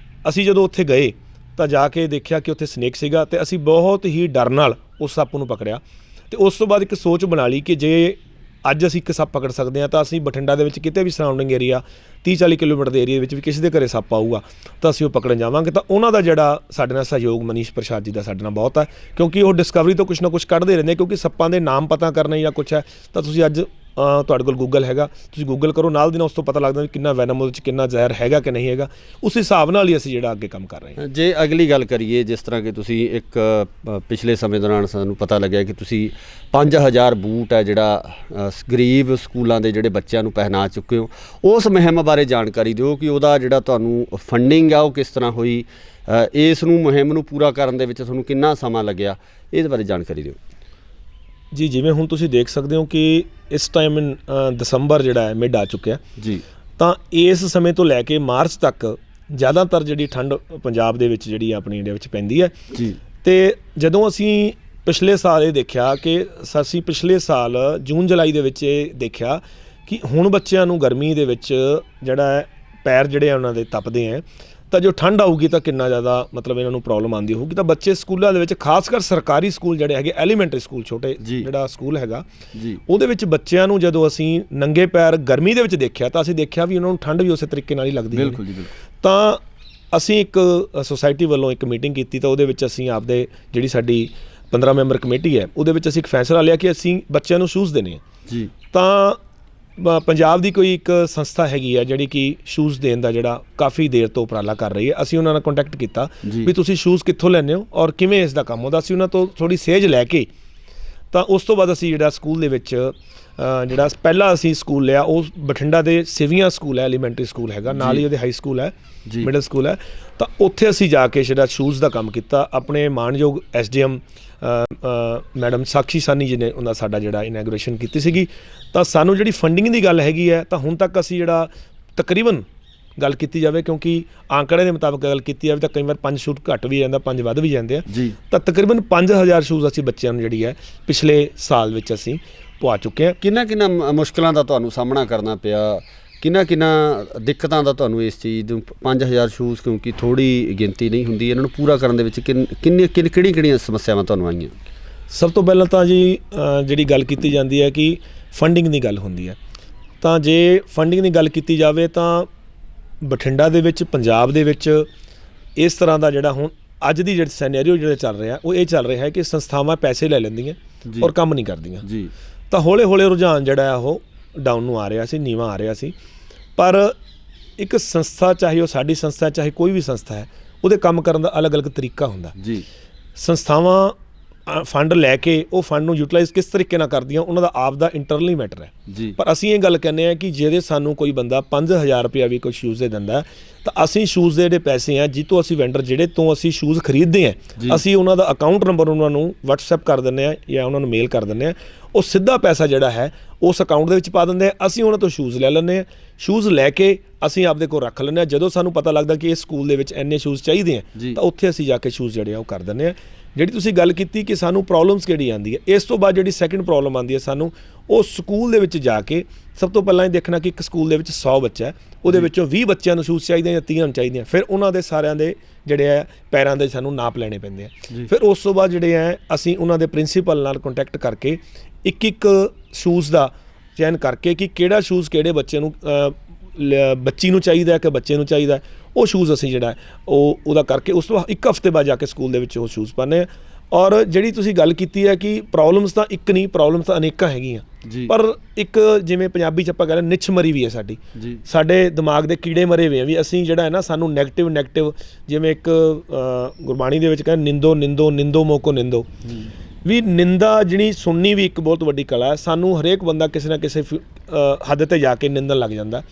ਅਸੀਂ ਜਦੋਂ ਉੱਥੇ ਗਏ ਤਾਂ ਜਾ ਕੇ ਦੇਖਿਆ ਕਿ ਉੱਥੇ ਸਨੇਕ ਸੀਗਾ ਅਤੇ ਅਸੀਂ ਬਹੁਤ ਹੀ ਡਰ ਨਾਲ ਉਸ ਸੱਪ ਨੂੰ ਪਕੜਿਆ। ਅਤੇ ਉਸ ਤੋਂ ਬਾਅਦ ਇੱਕ ਸੋਚ ਬਣਾ ਲਈ ਕਿ ਜੇ ਅੱਜ ਅਸੀਂ ਇੱਕ ਸੱਪ ਪਕੜ ਸਕਦੇ ਹਾਂ ਤਾਂ ਅਸੀਂ ਬਠਿੰਡਾ ਦੇ ਵਿੱਚ ਕਿਤੇ ਵੀ ਸਰਾਊਂਡਿੰਗ ਏਰੀਆ 30-40 ਕਿਲੋਮੀਟਰ ਦੇ ਏਰੀਆ ਵਿੱਚ ਵੀ ਕਿਸੇ ਦੇ ਘਰੇ ਸੱਪ ਆਊਗਾ ਤਾਂ ਅਸੀਂ ਉਹ ਪਕੜਨ ਜਾਵਾਂਗੇ। ਤਾਂ ਉਹਨਾਂ ਦਾ ਜਿਹੜਾ ਸਾਡੇ ਨਾਲ ਸਹਿਯੋਗ ਮਨੀਸ਼ ਪ੍ਰਸਾਦ ਜੀ ਦਾ ਸਾਡੇ ਨਾਲ ਬਹੁਤ ਹੈ, ਕਿਉਂਕਿ ਉਹ ਡਿਸਕਵਰੀ ਤੋਂ ਕੁਛ ਨਾ ਕੁਛ ਕੱਢਦੇ ਰਹਿੰਦੇ, ਕਿਉਂਕਿ ਸੱਪਾਂ ਦੇ ਨਾਮ ਪਤਾ ਕਰਨੇ ਜਾਂ ਕੁਛ ਹੈ ਤਾਂ ਤੁਸੀਂ ਅੱਜ ਤੁਹਾਡੇ ਕੋਲ ਗੂਗਲ ਹੈਗਾ, ਤੁਸੀਂ ਗੂਗਲ ਕਰੋ, ਨਾਲ ਦੀ ਨਾਲ ਉਸ ਤੋਂ ਪਤਾ ਲੱਗਦਾ ਵੀ ਕਿੰਨਾ ਵੈਨਮ ਉਹਦੇ 'ਚ ਕਿੰਨਾ ਜ਼ਹਿਰ ਹੈਗਾ ਕਿ ਨਹੀਂ ਹੈਗਾ। ਉਸ ਹਿਸਾਬ ਨਾਲ ਹੀ ਅਸੀਂ ਜਿਹੜਾ ਅੱਗੇ ਕੰਮ ਕਰ ਰਹੇ ਹਾਂ। ਜੇ ਅਗਲੀ ਗੱਲ ਕਰੀਏ, ਜਿਸ ਤਰ੍ਹਾਂ ਕਿ ਤੁਸੀਂ ਇੱਕ ਪਿਛਲੇ ਸਮੇਂ ਦੌਰਾਨ ਸਾਨੂੰ ਪਤਾ ਲੱਗਿਆ ਕਿ ਤੁਸੀਂ 5000 ਬੂਟ ਹੈ ਜਿਹੜਾ ਗਰੀਬ ਸਕੂਲਾਂ ਦੇ ਜਿਹੜੇ ਬੱਚਿਆਂ ਨੂੰ ਪਹਿਨਾ ਚੁੱਕੇ ਹੋ, ਉਸ ਮੁਹਿੰਮ ਬਾਰੇ ਜਾਣਕਾਰੀ ਦਿਓ ਕਿ ਉਹਦਾ ਜਿਹੜਾ ਤੁਹਾਨੂੰ ਫੰਡਿੰਗ ਆ ਉਹ ਕਿਸ ਤਰ੍ਹਾਂ ਹੋਈ, ਇਸ ਨੂੰ ਮੁਹਿੰਮ ਨੂੰ ਪੂਰਾ ਕਰਨ ਦੇ ਵਿੱਚ ਤੁਹਾਨੂੰ ਕਿੰਨਾ ਸਮਾਂ ਲੱਗਿਆ, ਇਹਦੇ ਬਾਰੇ ਜਾਣਕਾਰੀ ਦਿਓ। ਜੀ, ਜਿਵੇਂ ਹੁਣ ਤੁਸੀਂ ਦੇਖ ਸਕਦੇ ਹੋ ਕਿ ਇਸ ਟਾਈਮ ਦਸੰਬਰ ਜਿਹੜਾ ਹੈ ਮਿਡ ਆ ਚੁੱਕਿਆ ਜੀ, ਤਾਂ ਇਸ ਸਮੇਂ ਤੋਂ ਲੈ ਕੇ ਮਾਰਚ ਤੱਕ ਜ਼ਿਆਦਾਤਰ ਜਿਹੜੀ ਠੰਡ ਪੰਜਾਬ ਦੇ ਵਿੱਚ ਜਿਹੜੀ ਆਪਣੀ ਇੰਡੀਆ ਵਿੱਚ ਪੈਂਦੀ ਹੈ ਜੀ। ਅਤੇ ਜਦੋਂ ਅਸੀਂ ਪਿਛਲੇ ਸਾਲ ਇਹ ਦੇਖਿਆ ਕਿ ਅਸੀਂ ਪਿਛਲੇ ਸਾਲ ਜੂਨ ਜੁਲਾਈ ਦੇ ਵਿੱਚ ਇਹ ਦੇਖਿਆ ਕਿ ਹੁਣ ਬੱਚਿਆਂ ਨੂੰ ਗਰਮੀ ਦੇ ਵਿੱਚ ਜਿਹੜਾ ਹੈ ਪੈਰ ਜਿਹੜੇ ਆ ਉਹਨਾਂ ਦੇ ਤਪਦੇ ਹੈ, ਤਾਂ ਜੋ ਠੰਡ ਆਊਗੀ ਤਾਂ ਕਿੰਨਾ ਜ਼ਿਆਦਾ ਮਤਲਬ ਇਹਨਾਂ ਨੂੰ ਪ੍ਰੋਬਲਮ ਆਉਂਦੀ ਹੋਊਗੀ। ਤਾਂ ਬੱਚੇ ਸਕੂਲਾਂ ਦੇ ਵਿੱਚ ਖਾਸ ਕਰ ਸਰਕਾਰੀ ਸਕੂਲ ਜਿਹੜੇ ਹੈਗੇ ਐਲੀਮੈਂਟਰੀ ਸਕੂਲ ਛੋਟੇ ਜਿਹੜਾ ਸਕੂਲ ਹੈਗਾ ਜੀ, ਉਹਦੇ ਵਿੱਚ ਬੱਚਿਆਂ ਨੂੰ ਜਦੋਂ ਅਸੀਂ ਨੰਗੇ ਪੈਰ ਗਰਮੀ ਦੇ ਵਿੱਚ ਦੇਖਿਆ ਤਾਂ ਅਸੀਂ ਦੇਖਿਆ ਵੀ ਉਹਨਾਂ ਨੂੰ ਠੰਡ ਵੀ ਉਸੇ ਤਰੀਕੇ ਨਾਲ ਹੀ ਲੱਗਦੀ ਹੈ। ਬਿਲਕੁਲ ਜੀ, ਬਿਲਕੁਲ। ਤਾਂ ਅਸੀਂ ਇੱਕ ਸੁਸਾਇਟੀ ਵੱਲੋਂ ਇੱਕ ਮੀਟਿੰਗ ਕੀਤੀ ਤਾਂ ਉਹਦੇ ਵਿੱਚ ਅਸੀਂ ਆਪਦੇ ਜਿਹੜੀ ਸਾਡੀ 15 ਮੈਂਬਰ ਕਮੇਟੀ ਹੈ ਉਹਦੇ ਵਿੱਚ ਅਸੀਂ ਇੱਕ ਫੈਸਲਾ ਲਿਆ ਕਿ ਅਸੀਂ ਬੱਚਿਆਂ ਨੂੰ ਸ਼ੂਜ਼ ਦੇਣੇ ਆ ਜੀ। ਤਾਂ ਪੰਜਾਬ ਦੀ ਕੋਈ ਇੱਕ ਸੰਸਥਾ ਹੈਗੀ ਆ ਜਿਹੜੀ ਕਿ ਸ਼ੂਜ਼ ਦੇਣ ਦਾ ਜਿਹੜਾ ਕਾਫੀ ਦੇਰ ਤੋਂ ਉਪਰਾਲਾ ਕਰ ਰਹੀ ਹੈ। ਅਸੀਂ ਉਹਨਾਂ ਨਾਲ ਕੰਟੈਕਟ ਕੀਤਾ ਵੀ ਤੁਸੀਂ ਸ਼ੂਜ਼ ਕਿੱਥੋਂ ਲੈਂਦੇ ਹੋ ਔਰ ਕਿਵੇਂ ਇਸ ਦਾ ਕੰਮ ਹੁੰਦਾ। ਅਸੀਂ ਉਹਨਾਂ ਤੋਂ ਥੋੜ੍ਹੀ ਸੇਧ ਲੈ ਕੇ ਤਾਂ ਉਸ ਤੋਂ ਬਾਅਦ ਅਸੀਂ ਜਿਹੜਾ ਸਕੂਲ ਦੇ ਵਿੱਚ ਜਿਹੜਾ ਪਹਿਲਾ ਅਸੀਂ ਸਕੂਲ ਲਿਆ ਉਹ ਬਠਿੰਡਾ ਦੇ ਸਿਵੀਆਂ ਸਕੂਲ ਹੈ, ਐਲੀਮੈਂਟਰੀ ਸਕੂਲ ਹੈਗਾ, ਨਾਲ ਹੀ ਉਹਦੇ ਹਾਈ ਸਕੂਲ ਹੈ, ਮਿਡਲ ਸਕੂਲ ਹੈ। ਤਾਂ ਉੱਥੇ ਅਸੀਂ ਜਾ ਕੇ ਜਿਹੜਾ ਸ਼ੂਜ਼ ਦਾ ਕੰਮ ਕੀਤਾ। ਆਪਣੇ ਮਾਣਯੋਗ SDM ਮੈਡਮ ਸਾਕਸ਼ੀ ਸਾਨੀ ਜੀ ਨੇ ਉਹਦਾ ਸਾਡਾ ਜਿਹੜਾ ਇਨੈਗੋਰੇਸ਼ਨ ਕੀਤੀ ਸੀਗੀ। ਤਾਂ ਸਾਨੂੰ ਜਿਹੜੀ ਫੰਡਿੰਗ ਦੀ ਗੱਲ ਹੈਗੀ ਹੈ ਤਾਂ ਹੁਣ ਤੱਕ ਅਸੀਂ ਜਿਹੜਾ ਤਕਰੀਬਨ ਗੱਲ ਕੀਤੀ ਜਾਵੇ, ਕਿਉਂਕਿ ਆਂਕੜੇ ਦੇ ਮੁਤਾਬਕ ਗੱਲ ਕੀਤੀ ਜਾਵੇ ਤਾਂ ਕਈ ਵਾਰ 5 ਸ਼ੂਟ ਘੱਟ ਵੀ ਜਾਂਦਾ, 5 ਵੱਧ ਵੀ ਜਾਂਦੇ ਆ, ਤਾਂ ਤਕਰੀਬਨ 5000 ਸ਼ੂਜ਼ ਅਸੀਂ ਬੱਚਿਆਂ ਨੂੰ ਜਿਹੜੀ ਹੈ ਪਿਛਲੇ ਸਾਲ ਵਿੱਚ ਅਸੀਂ ਪਵਾ ਚੁੱਕੇ ਹਾਂ। ਕਿੰਨਾ ਮੁਸ਼ਕਲਾਂ ਦਾ ਤੁਹਾਨੂੰ ਸਾਹਮਣਾ ਕਰਨਾ ਪਿਆ, ਕਿੰਨਾ ਦਿੱਕਤਾਂ ਦਾ ਤੁਹਾਨੂੰ ਇਸ ਚੀਜ਼ ਨੂੰ 5000 ਸ਼ੂਜ਼, ਕਿਉਂਕਿ ਥੋੜ੍ਹੀ ਗਿਣਤੀ ਨਹੀਂ ਹੁੰਦੀ, ਇਹਨਾਂ ਨੂੰ ਪੂਰਾ ਕਰਨ ਦੇ ਵਿੱਚ ਕਿਹੜੀਆਂ ਸਮੱਸਿਆਵਾਂ ਤੁਹਾਨੂੰ ਆਈਆਂ? ਸਭ ਤੋਂ ਪਹਿਲਾਂ ਤਾਂ ਜੀ ਜਿਹੜੀ ਗੱਲ ਕੀਤੀ ਜਾਂਦੀ ਹੈ ਕਿ ਫੰਡਿੰਗ ਦੀ ਗੱਲ ਹੁੰਦੀ ਹੈ। ਤਾਂ ਜੇ ਫੰਡਿੰਗ ਦੀ ਗੱਲ ਕੀਤੀ ਜਾਵੇ ਤਾਂ ਬਠਿੰਡਾ ਦੇ ਵਿੱਚ, ਪੰਜਾਬ ਦੇ ਵਿੱਚ ਇਸ ਤਰ੍ਹਾਂ ਦਾ ਜਿਹੜਾ ਹੁਣ ਅੱਜ ਦੀ ਜਿਹੜੀ ਸੈਨੇਰੀਓ ਜਿਹੜਾ ਚੱਲ ਰਿਹਾ ਉਹ ਇਹ ਚੱਲ ਰਿਹਾ ਹੈ ਕਿ ਸੰਸਥਾਵਾਂ ਪੈਸੇ ਲੈ ਲੈਂਦੀਆਂ ਔਰ ਕੰਮ ਨਹੀਂ ਕਰਦੀਆਂ। ਤਾਂ ਹੌਲੇ ਹੌਲੇ ਰੁਝਾਨ ਜਿਹੜਾ ਉਹ ਡਾਊਨ ਨੂੰ ਆ ਰਿਹਾ ਸੀ, ਨੀਵਾਂ ਆ ਰਿਹਾ ਸੀ। ਪਰ ਇੱਕ ਸੰਸਥਾ, ਚਾਹੇ ਉਹ ਸਾਡੀ ਸੰਸਥਾ ਚਾਹੇ ਕੋਈ ਵੀ ਸੰਸਥਾ ਹੈ, ਉਹਦੇ ਕੰਮ ਕਰਨ ਦਾ ਅਲੱਗ-ਅਲੱਗ ਤਰੀਕਾ ਹੁੰਦਾ ਜੀ। ਸੰਸਥਾਵਾਂ ਫੰਡ ਲੈ ਕੇ ਉਹ ਫੰਡ ਨੂੰ ਯੂਟੀਲਾਈਜ਼ ਕਿਸ ਤਰੀਕੇ ਨਾਲ ਕਰਦੀਆਂ ਉਹਨਾਂ ਦਾ ਆਪ ਦਾ ਇੰਟਰਨਲੀ ਮੈਟਰ ਹੈ ਜੀ। ਪਰ ਅਸੀਂ ਇਹ ਗੱਲ ਕਹਿੰਦੇ ਹਾਂ ਕਿ ਜਿਹਦੇ ਸਾਨੂੰ ਕੋਈ ਬੰਦਾ 5000 ਰੁਪਇਆ ਵੀ ਕੋਈ ਸ਼ੂਜ਼ ਦੇ ਦਿੰਦਾ ਤਾਂ ਅਸੀਂ ਸ਼ੂਜ਼ ਦੇ ਜਿਹੜੇ ਪੈਸੇ ਆ ਜਿੱਤੋਂ ਅਸੀਂ ਵੈਂਡਰ ਜਿਹੜੇ ਤੋਂ ਅਸੀਂ ਸ਼ੂਜ਼ ਖਰੀਦਦੇ ਹਾਂ ਅਸੀਂ ਉਹਨਾਂ ਦਾ ਅਕਾਊਂਟ ਨੰਬਰ ਉਹਨਾਂ ਨੂੰ WhatsApp ਕਰ ਦਿੰਦੇ ਹਾਂ ਜਾਂ ਉਹਨਾਂ ਨੂੰ ਮੇਲ ਕਰ ਦਿੰਦੇ ਹਾਂ। ਉਹ ਸਿੱਧਾ ਪੈਸਾ ਜਿਹੜਾ ਹੈ ਉਸ ਅਕਾਊਂਟ ਦੇ ਵਿੱਚ ਪਾ ਦਿੰਦੇ ਆ। ਅਸੀਂ ਉਹਨਾਂ ਤੋਂ ਸ਼ੂਜ਼ ਲੈ ਲੈਂਦੇ ਹਾਂ। ਸ਼ੂਜ਼ ਲੈ ਕੇ ਅਸੀਂ ਆਪਦੇ ਕੋਲ ਰੱਖ ਲੈਂਦੇ ਹਾਂ। ਜਦੋਂ ਸਾਨੂੰ ਪਤਾ ਲੱਗਦਾ ਕਿ ਇਸ ਸਕੂਲ ਦੇ ਵਿੱਚ ਇੰਨੇ ਸ਼ੂਜ਼ ਚਾਹੀਦੇ ਆ ਤਾਂ ਉੱਥੇ ਅਸੀਂ ਜਾ ਕੇ ਸ਼ੂਜ਼ ਜਿਹੜੇ ਆ ਉਹ ਕਰ ਦਿੰਦੇ ਹਾਂ। ਜਿਹੜੀ ਤੁਸੀਂ ਗੱਲ ਕੀਤੀ ਕਿ ਸਾਨੂੰ ਪ੍ਰੋਬਲਮਸ ਕਿਹੜੀ ਆਉਂਦੀ ਹੈ, ਇਸ ਤੋਂ ਬਾਅਦ ਜਿਹੜੀ ਸੈਕਿੰਡ ਪ੍ਰੋਬਲਮ ਆਉਂਦੀ ਹੈ ਸਾਨੂੰ, ਉਹ ਸਕੂਲ ਦੇ ਵਿੱਚ ਜਾ ਕੇ ਸਭ ਤੋਂ ਪਹਿਲਾਂ ਇਹ ਦੇਖਣਾ ਕਿ ਇੱਕ ਸਕੂਲ ਦੇ ਵਿੱਚ 100 ਬੱਚਾ ਹੈ, ਉਹਦੇ ਵਿੱਚੋਂ 20 ਬੱਚਿਆਂ ਨੂੰ ਸ਼ੂਜ਼ ਚਾਹੀਦੇ ਜਾਂ 30 ਨੂੰ ਚਾਹੀਦੀਆਂ। ਫਿਰ ਉਹਨਾਂ ਦੇ ਸਾਰਿਆਂ ਦੇ ਜਿਹੜੇ ਹੈ ਪੈਰਾਂ ਦੇ ਸਾਨੂੰ ਨਾਪ ਲੈਣੇ ਪੈਂਦੇ ਆ। ਫਿਰ ਉਸ ਤੋਂ ਬਾਅਦ ਜਿਹੜੇ ਹੈ ਅਸੀਂ ਉਹਨਾਂ ਦੇ ਪ੍ਰਿੰਸੀਪਲ ਨਾਲ ਕੰਟੈਕਟ ਕਰਕੇ ਇੱਕ ਸ਼ੂਜ਼ ਦਾ ਚੈਨ ਕਰਕੇ ਕਿ ਕਿਹੜਾ ਸ਼ੂਜ਼ ਕਿਹੜੇ ਬੱਚੇ ਨੂੰ ਬੱਚੀ ਨੂੰ ਚਾਹੀਦਾ ਕਿ ਬੱਚੇ ਨੂੰ ਚਾਹੀਦਾ, ਉਹ ਸ਼ੂਜ਼ ਅਸੀਂ ਜਿਹੜਾ ਉਹਦਾ ਕਰਕੇ ਉਸ ਤੋਂ ਇੱਕ ਹਫ਼ਤੇ ਬਾਅਦ ਜਾ ਕੇ ਸਕੂਲ ਦੇ ਵਿੱਚ ਉਹ ਸ਼ੂਜ਼ ਪਾਉਂਦੇ ਹਾਂ। ਔਰ ਜਿਹੜੀ ਤੁਸੀਂ ਗੱਲ ਕੀਤੀ ਹੈ ਕਿ ਪ੍ਰੋਬਲਮਸ ਤਾਂ ਇੱਕ ਨਹੀਂ, ਪ੍ਰੋਬਲਮਸ ਤਾਂ ਅਨੇਕਾਂ ਹੈਗੀਆਂ ਜੀ। ਪਰ ਇੱਕ ਜਿਵੇਂ ਪੰਜਾਬੀ 'ਚ ਆਪਾਂ ਕਹਿੰਦੇ ਨਿੱਛ ਮਰੀ ਵੀ ਹੈ ਸਾਡੀ ਜੀ। ਸਾਡੇ ਦਿਮਾਗ ਦੇ ਕੀੜੇ ਮਰੇ ਹੋਏ ਆ ਵੀ ਅਸੀਂ ਜਿਹੜਾ ਹੈ ਨਾ ਸਾਨੂੰ ਨੈਗੇਟਿਵ ਜਿਵੇਂ ਇੱਕ ਗੁਰਬਾਣੀ ਦੇ ਵਿੱਚ ਕਹਿੰਦੇ ਨਿੰਦੋ ਮੋਕੋ ਨਿੰਦੋ ਵੀ ਨਿੰਦਾ ਜਿਹੜੀ ਸੁਣਨੀ ਵੀ ਇੱਕ ਬਹੁਤ ਵੱਡੀ ਕਲਾ ਹੈ। ਸਾਨੂੰ ਹਰੇਕ ਬੰਦਾ ਕਿਸੇ ਨਾ ਕਿਸੇ ਹੱਦ ਤੇ ਜਾ ਕੇ ਨਿੰਦਣ ਲੱਗ ਜਾਂਦਾ,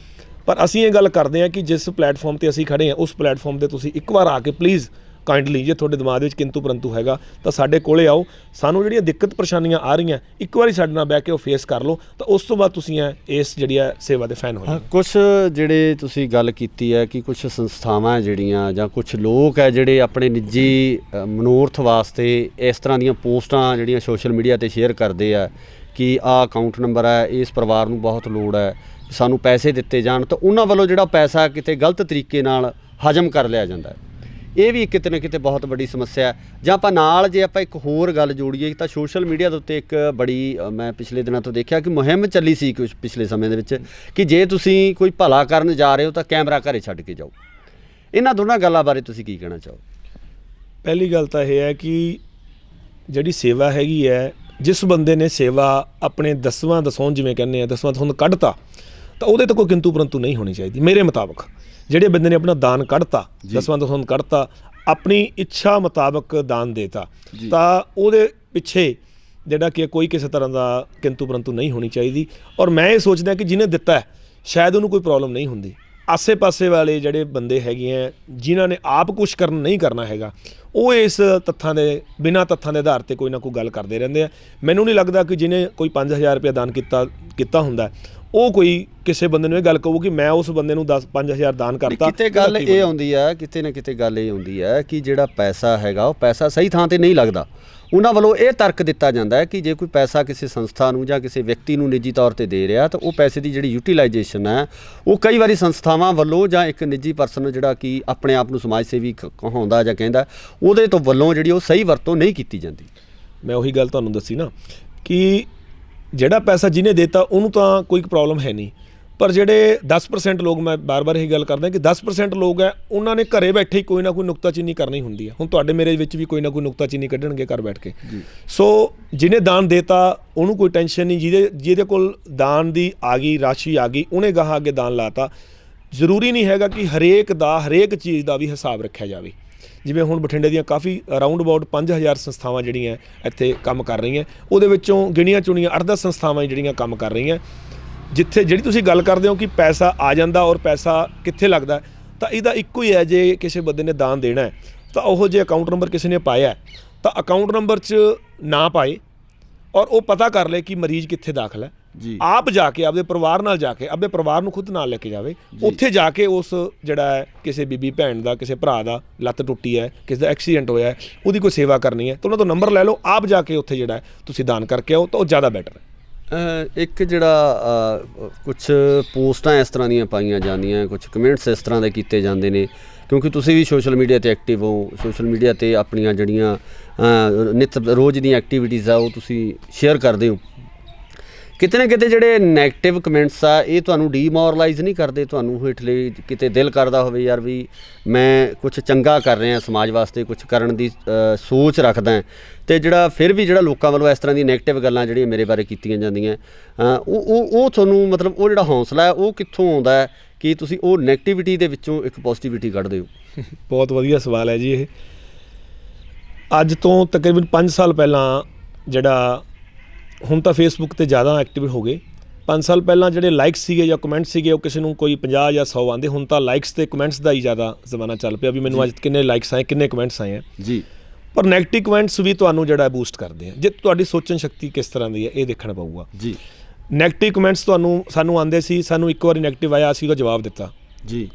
ਪਰ ਅਸੀਂ ਇਹ ਗੱਲ ਕਰਦੇ ਹਾਂ ਕਿ ਜਿਸ ਪਲੇਟਫਾਰਮ ਤੇ ਅਸੀਂ ਖੜੇ ਹਾਂ ਉਸ ਪਲੇਟਫਾਰਮ ਤੇ ਤੁਸੀਂ ਇੱਕ ਵਾਰ ਆ ਕੇ ਪਲੀਜ਼ ਕਾਈਂਡਲੀ ਜੇ ਤੁਹਾਡੇ ਦਿਮਾਗ ਦੇ ਵਿੱਚ ਕਿੰਤੂ ਪਰੰਤੂ ਹੈਗਾ ਤਾਂ ਸਾਡੇ ਕੋਲੇ ਆਓ, ਸਾਨੂੰ ਜਿਹੜੀਆਂ ਦਿੱਕਤ ਪਰੇਸ਼ਾਨੀਆਂ ਆ ਰਹੀਆਂ ਇੱਕ ਵਾਰੀ ਸਾਡੇ ਨਾਲ ਬਹਿ ਕੇ ਉਹ ਫੇਸ ਕਰ ਲਓ ਤਾਂ ਉਸ ਤੋਂ ਬਾਅਦ ਤੁਸੀਂ ਇਸ ਜਿਹੜੀ ਹੈ ਸੇਵਾ ਦੇ ਫੈਨ ਹੋ ਜਾਓ। ਕੁਝ ਜਿਹੜੇ ਤੁਸੀਂ ਗੱਲ ਕੀਤੀ ਹੈ ਕਿ ਕੁਝ ਸੰਸਥਾਵਾਂ ਜਿਹੜੀਆਂ ਜਾਂ ਕੁਝ ਲੋਕ ਹੈ ਜਿਹੜੇ ਆਪਣੇ ਨਿੱਜੀ ਮਨੋਰਥ ਵਾਸਤੇ ਇਸ ਤਰ੍ਹਾਂ ਦੀਆਂ ਪੋਸਟਾਂ ਜਿਹੜੀਆਂ ਸੋਸ਼ਲ ਮੀਡੀਆ ਤੇ ਸ਼ੇਅਰ ਕਰਦੇ ਆ ਕਿ ਆਹ ਅਕਾਊਂਟ ਨੰਬਰ ਹੈ, ਇਸ ਪਰਿਵਾਰ ਨੂੰ ਬਹੁਤ ਲੋੜ ਹੈ, ਸਾਨੂੰ ਪੈਸੇ ਦਿੱਤੇ ਜਾਣ, ਤਾਂ ਉਹਨਾਂ ਵੱਲੋਂ ਜਿਹੜਾ ਪੈਸਾ ਕਿਤੇ ਗਲਤ ਤਰੀਕੇ ਨਾਲ ਹਜਮ ਕਰ ਲਿਆ ਜਾਂਦਾ ਹੈ। ਇਹ ਵੀ ਕਿਤੇ ਨਾ ਕਿਤੇ ਬਹੁਤ ਵੱਡੀ ਸਮੱਸਿਆ ਹੈ। ਜਾਂ ਆਪਾਂ ਨਾਲ ਜੇ ਆਪਾਂ ਇੱਕ ਹੋਰ ਗੱਲ ਜੋੜੀਏ ਤਾਂ ਸੋਸ਼ਲ ਮੀਡੀਆ ਦੇ ਉੱਤੇ ਇੱਕ ਬੜੀ ਮੈਂ ਪਿਛਲੇ ਦਿਨਾਂ ਤੋਂ ਦੇਖਿਆ ਕਿ ਮੁਹਿੰਮ ਚੱਲੀ ਸੀ ਕੁਝ ਪਿਛਲੇ ਸਮੇਂ ਦੇ ਵਿੱਚ ਕਿ ਜੇ ਤੁਸੀਂ ਕੋਈ ਭਲਾ ਕਰਨ ਜਾ ਰਹੇ ਹੋ ਤਾਂ ਕੈਮਰਾ ਘਰੇ ਛੱਡ ਕੇ ਜਾਓ। ਇਹਨਾਂ ਦੋਨਾਂ ਗੱਲਾਂ ਬਾਰੇ ਤੁਸੀਂ ਕੀ ਕਹਿਣਾ ਚਾਹੋ? ਪਹਿਲੀ ਗੱਲ ਤਾਂ ਇਹ ਹੈ ਕਿ ਜਿਹੜੀ ਸੇਵਾ ਹੈਗੀ ਹੈ, ਜਿਸ ਬੰਦੇ ਨੇ ਸੇਵਾ ਆਪਣੇ ਦਸਵਾਂ ਜਿਵੇਂ ਕਹਿੰਦੇ ਆ ਦਸਵਾਂ ਦਸਵੰਧ ਕੱਢਤਾ ਤਾਂ ਉਹਦੇ ਤੋਂ ਕੋਈ ਕਿੰਤੂ ਪਰੰਤੂ ਨਹੀਂ ਹੋਣੀ ਚਾਹੀਦੀ ਮੇਰੇ ਮੁਤਾਬਕ। ਜਿਹੜੇ ਬੰਦੇ ਨੇ ਆਪਣਾ ਦਾਨ ਕੱਢਤਾ, ਦਸਵਾਂ ਦਸਵੰਧ ਕੱਢਤਾ, ਆਪਣੀ ਇੱਛਾ ਮੁਤਾਬਕ ਦਾਨ ਦੇਤਾ ਤਾਂ ਉਹਦੇ ਪਿੱਛੇ ਜਿਹੜਾ ਕਿ ਕੋਈ ਕਿਸੇ ਤਰ੍ਹਾਂ ਦਾ ਕਿੰਤੂ ਪਰੰਤੂ ਨਹੀਂ ਹੋਣੀ ਚਾਹੀਦੀ। ਔਰ ਮੈਂ ਇਹ ਸੋਚਦਾ ਕਿ ਜਿਹਨੇ ਦਿੱਤਾ ਸ਼ਾਇਦ ਉਹਨੂੰ ਕੋਈ ਪ੍ਰੋਬਲਮ ਨਹੀਂ ਹੁੰਦੀ। ਆਸੇ ਪਾਸੇ ਵਾਲੇ ਜਿਹੜੇ ਬੰਦੇ ਹੈਗੇ ਆ ਜਿਨ੍ਹਾਂ ਨੇ ਆਪ ਕੁਛ ਨਹੀਂ ਕਰਨਾ ਹੈਗਾ ਉਹ ਇਸ ਤੱਥਾਂ ਦੇ ਬਿਨਾਂ ਤੱਥਾਂ ਦੇ ਆਧਾਰ 'ਤੇ ਕੋਈ ਨਾ ਕੋਈ ਗੱਲ ਕਰਦੇ ਰਹਿੰਦੇ ਆ। ਮੈਨੂੰ ਨਹੀਂ ਲੱਗਦਾ ਕਿ ਜਿਹਨੇ ਕੋਈ 5000 ਰੁਪਇਆ ਦਾਨ ਕੀਤਾ ਹੁੰਦਾ ਉਹ ਕੋਈ ਕਿਸੇ ਬੰਦੇ ਨੂੰ ਇਹ ਗੱਲ ਕਹੂ ਕਿ ਮੈਂ ਉਸ ਬੰਦੇ ਨੂੰ 5000 ਦਾਨ ਕਰਤਾ। ਕਿਤੇ ਗੱਲ ਇਹ ਆਉਂਦੀ ਆ, ਕਿਤੇ ਨਾ ਕਿਤੇ ਗੱਲ ਇਹ ਆਉਂਦੀ ਹੈ ਕਿ ਜਿਹੜਾ ਪੈਸਾ ਹੈਗਾ ਉਹ ਪੈਸਾ ਸਹੀ ਥਾਂ 'ਤੇ ਨਹੀਂ ਲੱਗਦਾ। ਉਹਨਾਂ ਵੱਲੋਂ ਇਹ ਤਰਕ ਦਿੱਤਾ ਜਾਂਦਾ ਹੈ ਕਿ ਜੇ ਕੋਈ ਪੈਸਾ ਕਿਸੇ ਸੰਸਥਾ ਨੂੰ ਜਾਂ ਕਿਸੇ ਵਿਅਕਤੀ ਨੂੰ ਨਿੱਜੀ ਤੌਰ 'ਤੇ ਦੇ ਰਿਹਾ ਤਾਂ ਉਹ ਪੈਸੇ ਦੀ ਜਿਹੜੀ ਯੂਟੀਲਾਈਜੇਸ਼ਨ ਹੈ ਉਹ ਕਈ ਵਾਰੀ ਸੰਸਥਾਵਾਂ ਵੱਲੋਂ ਜਾਂ ਇੱਕ ਨਿੱਜੀ ਪਰਸਨ ਜਿਹੜਾ ਕਿ ਆਪਣੇ ਆਪ ਨੂੰ ਸਮਾਜ ਸੇਵੀ ਕਹਾਉਂਦਾ ਜਾਂ ਕਹਿੰਦਾ ਉਹਦੇ ਤੋਂ ਵੱਲੋਂ ਜਿਹੜੀ ਉਹ ਸਹੀ ਵਰਤੋਂ ਨਹੀਂ ਕੀਤੀ ਜਾਂਦੀ। ਮੈਂ ਉਹੀ ਗੱਲ ਤੁਹਾਨੂੰ ਦੱਸੀ ਨਾ ਕਿ ਜਿਹੜਾ ਪੈਸਾ ਜਿਹਨੇ ਦਿੱਤਾ ਉਹਨੂੰ ਤਾਂ ਕੋਈ ਪ੍ਰੋਬਲਮ ਹੈ ਨਹੀਂ, ਪਰ ਜਿਹੜੇ 10% ਲੋਕ, ਮੈਂ ਬਾਰ-ਬਾਰ ਇਹੀ ਗੱਲ ਕਰਦਾ ਕਿ 10% ਲੋਕ ਹੈ ਉਹਨਾਂ ਨੇ ਘਰੇ ਬੈਠੇ ਹੀ ਕੋਈ ਨਾ ਕੋਈ ਨੁਕਤਾਚੀਨੀ ਕਰਨੀ ਹੁੰਦੀ ਹੈ। ਹੁਣ ਤੁਹਾਡੇ ਮੇਰੇ ਵਿੱਚ ਵੀ ਕੋਈ ਨਾ ਕੋਈ ਨੁਕਤਾਚੀਨੀ ਕੱਢਣਗੇ ਘਰ ਬੈਠ ਕੇ। ਸੋ ਜਿਹਨੇ ਦਾਨ ਦੇਤਾ ਉਹਨੂੰ ਕੋਈ ਟੈਨਸ਼ਨ ਨਹੀਂ, ਜਿਹਦੇ ਕੋਲ ਦਾਨ ਦੀ ਆ ਗਈ ਰਾਸ਼ੀ ਆ ਗਈ ਉਹਨੇ ਗਾਹਾਂ ਅੱਗੇ ਦਾਨ ਲਾਤਾ। ਜ਼ਰੂਰੀ ਨਹੀਂ ਹੈਗਾ ਕਿ ਹਰੇਕ ਚੀਜ਼ ਦਾ ਵੀ ਹਿਸਾਬ ਰੱਖਿਆ ਜਾਵੇ। ਜਿਵੇਂ ਹੁਣ ਬਠਿੰਡੇ ਦੀਆਂ ਕਾਫੀ ਅਰਾਊਂਡ ਅਬਾਊਟ 5000 ਸੰਸਥਾਵਾਂ ਜਿਹੜੀਆਂ ਇੱਥੇ ਕੰਮ ਕਰ ਰਹੀਆਂ, ਉਹਦੇ ਵਿੱਚੋਂ ਗਿਣੀਆਂ ਚੁਣੀਆਂ 8-10 ਸੰਸਥਾਵਾਂ ਜਿਹੜੀਆਂ ਕੰਮ ਕਰ ਰਹੀਆਂ ਜਿੱਥੇ ਜਿਹੜੀ ਤੁਸੀਂ ਗੱਲ ਕਰਦੇ ਹੋ ਕਿ ਪੈਸਾ ਆ ਜਾਂਦਾ ਔਰ ਪੈਸਾ ਕਿੱਥੇ ਲੱਗਦਾ, ਤਾਂ ਇਹਦਾ ਇੱਕੋ ਹੀ ਹੈ। ਜੇ ਕਿਸੇ ਬੰਦੇ ਨੇ ਦਾਨ ਦੇਣਾ ਹੈ ਤਾਂ ਉਹ ਜੇ ਅਕਾਊਂਟ ਨੰਬਰ ਕਿਸੇ ਨੇ ਪਾਇਆ ਤਾਂ ਅਕਾਊਂਟ ਨੰਬਰ 'ਚ ਨਾ ਪਾਏ ਔਰ ਉਹ ਪਤਾ ਕਰ ਲੈ ਕਿ ਮਰੀਜ਼ ਕਿੱਥੇ ਦਾਖਲ ਹੈ। ਆਪ ਜਾ ਕੇ ਆਪਦੇ ਪਰਿਵਾਰ ਨਾਲ ਜਾ ਕੇ ਆਪਦੇ ਪਰਿਵਾਰ ਨੂੰ ਖੁਦ ਨਾਲ ਲੈ ਕੇ ਜਾਵੇ। ਉੱਥੇ ਜਾ ਕੇ ਉਸ ਜਿਹੜਾ ਹੈ ਕਿਸੇ ਬੀਬੀ ਭੈਣ ਦਾ, ਕਿਸੇ ਭਰਾ ਦਾ ਲੱਤ ਟੁੱਟੀ ਹੈ, ਕਿਸੇ ਦਾ ਐਕਸੀਡੈਂਟ ਹੋਇਆ, ਉਹਦੀ ਕੋਈ ਸੇਵਾ ਕਰਨੀ ਹੈ ਤਾਂ ਉਹਨਾਂ ਤੋਂ ਨੰਬਰ ਲੈ ਲਓ, ਆਪ ਜਾ ਕੇ ਉੱਥੇ ਜਿਹੜਾ ਤੁਸੀਂ ਦਾਨ ਕਰਕੇ ਆਓ ਤਾਂ ਉਹ ਜ਼ਿਆਦਾ ਬੈਟਰ ਹੈ। ਇੱਕ ਜਿਹੜਾ ਕੁਛ ਪੋਸਟਾਂ ਇਸ ਤਰ੍ਹਾਂ ਦੀਆਂ ਪਾਈਆਂ ਜਾਂਦੀਆਂ, ਕੁਛ ਕਮੈਂਟਸ ਇਸ ਤਰ੍ਹਾਂ ਦੇ ਕੀਤੇ ਜਾਂਦੇ ਨੇ ਕਿਉਂਕਿ ਤੁਸੀਂ ਵੀ ਸੋਸ਼ਲ ਮੀਡੀਆ 'ਤੇ ਐਕਟਿਵ ਹੋ, ਸੋਸ਼ਲ ਮੀਡੀਆ 'ਤੇ ਆਪਣੀਆਂ ਜਿਹੜੀਆਂ ਨਿੱਤ ਰੋਜ਼ ਦੀਆਂ ਐਕਟੀਵਿਟੀਜ਼ ਆ ਉਹ ਤੁਸੀਂ ਸ਼ੇਅਰ ਕਰਦੇ ਹੋ। ਕਿਤੇ ਨਾ ਕਿਤੇ ਜਿਹੜੇ ਨੈਗੇਟਿਵ ਕਮੈਂਟਸ ਆ ਇਹ ਤੁਹਾਨੂੰ ਡੀਮੋਰਲਾਈਜ਼ ਨਹੀਂ ਕਰਦੇ? ਤੁਹਾਨੂੰ ਹੇਠਲੇ ਕਿਤੇ ਦਿਲ ਕਰਦਾ ਹੋਵੇ ਯਾਰ ਵੀ ਮੈਂ ਕੁਛ ਚੰਗਾ ਕਰ ਰਿਹਾ ਸਮਾਜ ਵਾਸਤੇ, ਕੁਛ ਕਰਨ ਦੀ ਸੋਚ ਰੱਖਦਾ ਅਤੇ ਜਿਹੜਾ ਫਿਰ ਵੀ ਜਿਹੜਾ ਲੋਕਾਂ ਵੱਲੋਂ ਇਸ ਤਰ੍ਹਾਂ ਦੀਆਂ ਨੈਗੇਟਿਵ ਗੱਲਾਂ ਜਿਹੜੀਆਂ ਮੇਰੇ ਬਾਰੇ ਕੀਤੀਆਂ ਜਾਂਦੀਆਂ ਉਹ ਤੁਹਾਨੂੰ ਮਤਲਬ ਉਹ ਜਿਹੜਾ ਹੌਸਲਾ ਹੈ ਉਹ ਕਿੱਥੋਂ ਆਉਂਦਾ ਹੈ ਕਿ ਤੁਸੀਂ ਉਹ ਨੈਗੇਟਿਵਿਟੀ ਦੇ ਵਿੱਚੋਂ ਇੱਕ ਪੋਜ਼ੀਟਿਵਿਟੀ ਕੱਢਦੇ ਹੋ? ਬਹੁਤ ਵਧੀਆ ਸਵਾਲ ਹੈ ਜੀ ਇਹ। ਅੱਜ ਤੋਂ ਤਕਰੀਬਨ 5 ਸਾਲ ਪਹਿਲਾਂ ਜਿਹੜਾ ਹੁਣ ਤਾਂ ਫੇਸਬੁੱਕ 'ਤੇ ਜ਼ਿਆਦਾ ਐਕਟਿਵ ਹੋ ਗਏ, 5 ਸਾਲ ਪਹਿਲਾਂ ਜਿਹੜੇ ਲਾਈਕਸ ਸੀਗੇ ਜਾਂ ਕਮੈਂਟਸ ਸੀਗੇ ਉਹ ਕਿਸੇ ਨੂੰ ਕੋਈ 50 ਜਾਂ 100 ਆਉਂਦੇ, ਹੁਣ ਤਾਂ ਲਾਈਕਸ ਅਤੇ ਕਮੈਂਟਸ ਦਾ ਹੀ ਜ਼ਿਆਦਾ ਜ਼ਮਾਨਾ ਚੱਲ ਪਿਆ ਵੀ ਮੈਨੂੰ ਅੱਜ ਕਿੰਨੇ ਲਾਈਕਸ ਆਏ, ਕਿੰਨੇ ਕਮੈਂਟਸ ਆਏ ਹੈ ਜੀ। ਪਰ ਨੈਗੇਟਿਵ ਕਮੈਂਟਸ ਵੀ ਤੁਹਾਨੂੰ ਜਿਹੜਾ ਬੂਸਟ ਕਰਦੇ ਆ। ਜੇ ਤੁਹਾਡੀ ਸੋਚਣ ਸ਼ਕਤੀ ਕਿਸ ਤਰ੍ਹਾਂ ਦੀ ਹੈ ਇਹ ਦੇਖਣਾ ਪਊਗਾ ਜੀ। ਨੈਗੇਟਿਵ ਕਮੈਂਟਸ ਸਾਨੂੰ ਆਉਂਦੇ ਸੀ, ਸਾਨੂੰ ਇੱਕ ਵਾਰੀ ਨੈਗੇਟਿਵ ਆਇਆ, ਅਸੀਂ ਉਹਦਾ ਜਵਾਬ ਦਿੱਤਾ ਜੀ।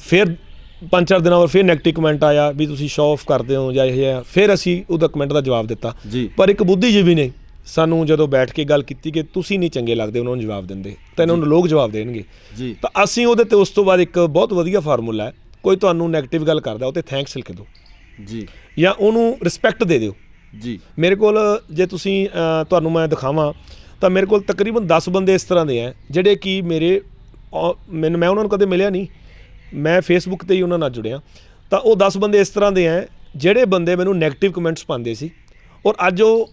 ਫਿਰ 5-4 ਦਿਨਾਂ ਬਾਅਦ ਫਿਰ ਨੈਗੇਟਿਵ ਕਮੈਂਟ ਆਇਆ ਵੀ ਤੁਸੀਂ ਸ਼ੋ ਆਫ ਕਰਦੇ ਹੋ ਜਾਂ ਇਹ ਹੈ, ਫਿਰ ਅਸੀਂ ਉਹਦਾ ਕਮੈਂਟ ਦਾ ਜਵਾਬ ਦਿੱਤਾ ਜੀ। ਪਰ ਇੱਕ ਬੁੱਧੀਜੀਵੀ ਨੇ ਸਾਨੂੰ ਜਦੋਂ ਬੈਠ ਕੇ ਗੱਲ ਕੀਤੀ ਕਿ ਤੁਸੀਂ ਨਹੀਂ ਚੰਗੇ ਲੱਗਦੇ ਉਹਨਾਂ ਨੂੰ ਜਵਾਬ ਦਿੰਦੇ ਤਾਂ ਇਹਨਾਂ ਨੂੰ ਲੋਕ ਜਵਾਬ ਦੇਣਗੇ ਜੀ, ਤਾਂ ਅਸੀਂ ਉਹਦੇ 'ਤੇ ਉਸ ਤੋਂ ਬਾਅਦ ਇੱਕ ਬਹੁਤ ਵਧੀਆ ਫਾਰਮੂਲਾ ਹੈ, ਕੋਈ ਤੁਹਾਨੂੰ ਨੈਗੇਟਿਵ ਗੱਲ ਕਰਦਾ ਉਹ 'ਤੇ ਥੈਂਕਸ ਲਿਖ ਦਿਓ ਜੀ ਜਾਂ ਉਹਨੂੰ ਰਿਸਪੈਕਟ ਦੇ ਦਿਓ ਜੀ। ਮੇਰੇ ਕੋਲ ਜੇ ਤੁਸੀਂ ਤੁਹਾਨੂੰ ਮੈਂ ਦਿਖਾਵਾਂ ਤਾਂ ਮੇਰੇ ਕੋਲ ਤਕਰੀਬਨ 10 ਬੰਦੇ ਇਸ ਤਰ੍ਹਾਂ ਦੇ ਹੈ ਜਿਹੜੇ ਕਿ ਮੈਂ ਉਹਨਾਂ ਨੂੰ ਕਦੇ ਮਿਲਿਆ ਨਹੀਂ, ਮੈਂ ਫੇਸਬੁੱਕ 'ਤੇ ਹੀ ਉਹਨਾਂ ਨਾਲ ਜੁੜਿਆ, ਤਾਂ ਉਹ 10 ਬੰਦੇ ਇਸ ਤਰ੍ਹਾਂ ਦੇ ਹੈ ਜਿਹੜੇ ਬੰਦੇ ਮੈਨੂੰ ਨੈਗੇਟਿਵ ਕਮੈਂਟਸ ਪਾਉਂਦੇ ਸੀ ਔਰ ਅੱਜ ਉਹ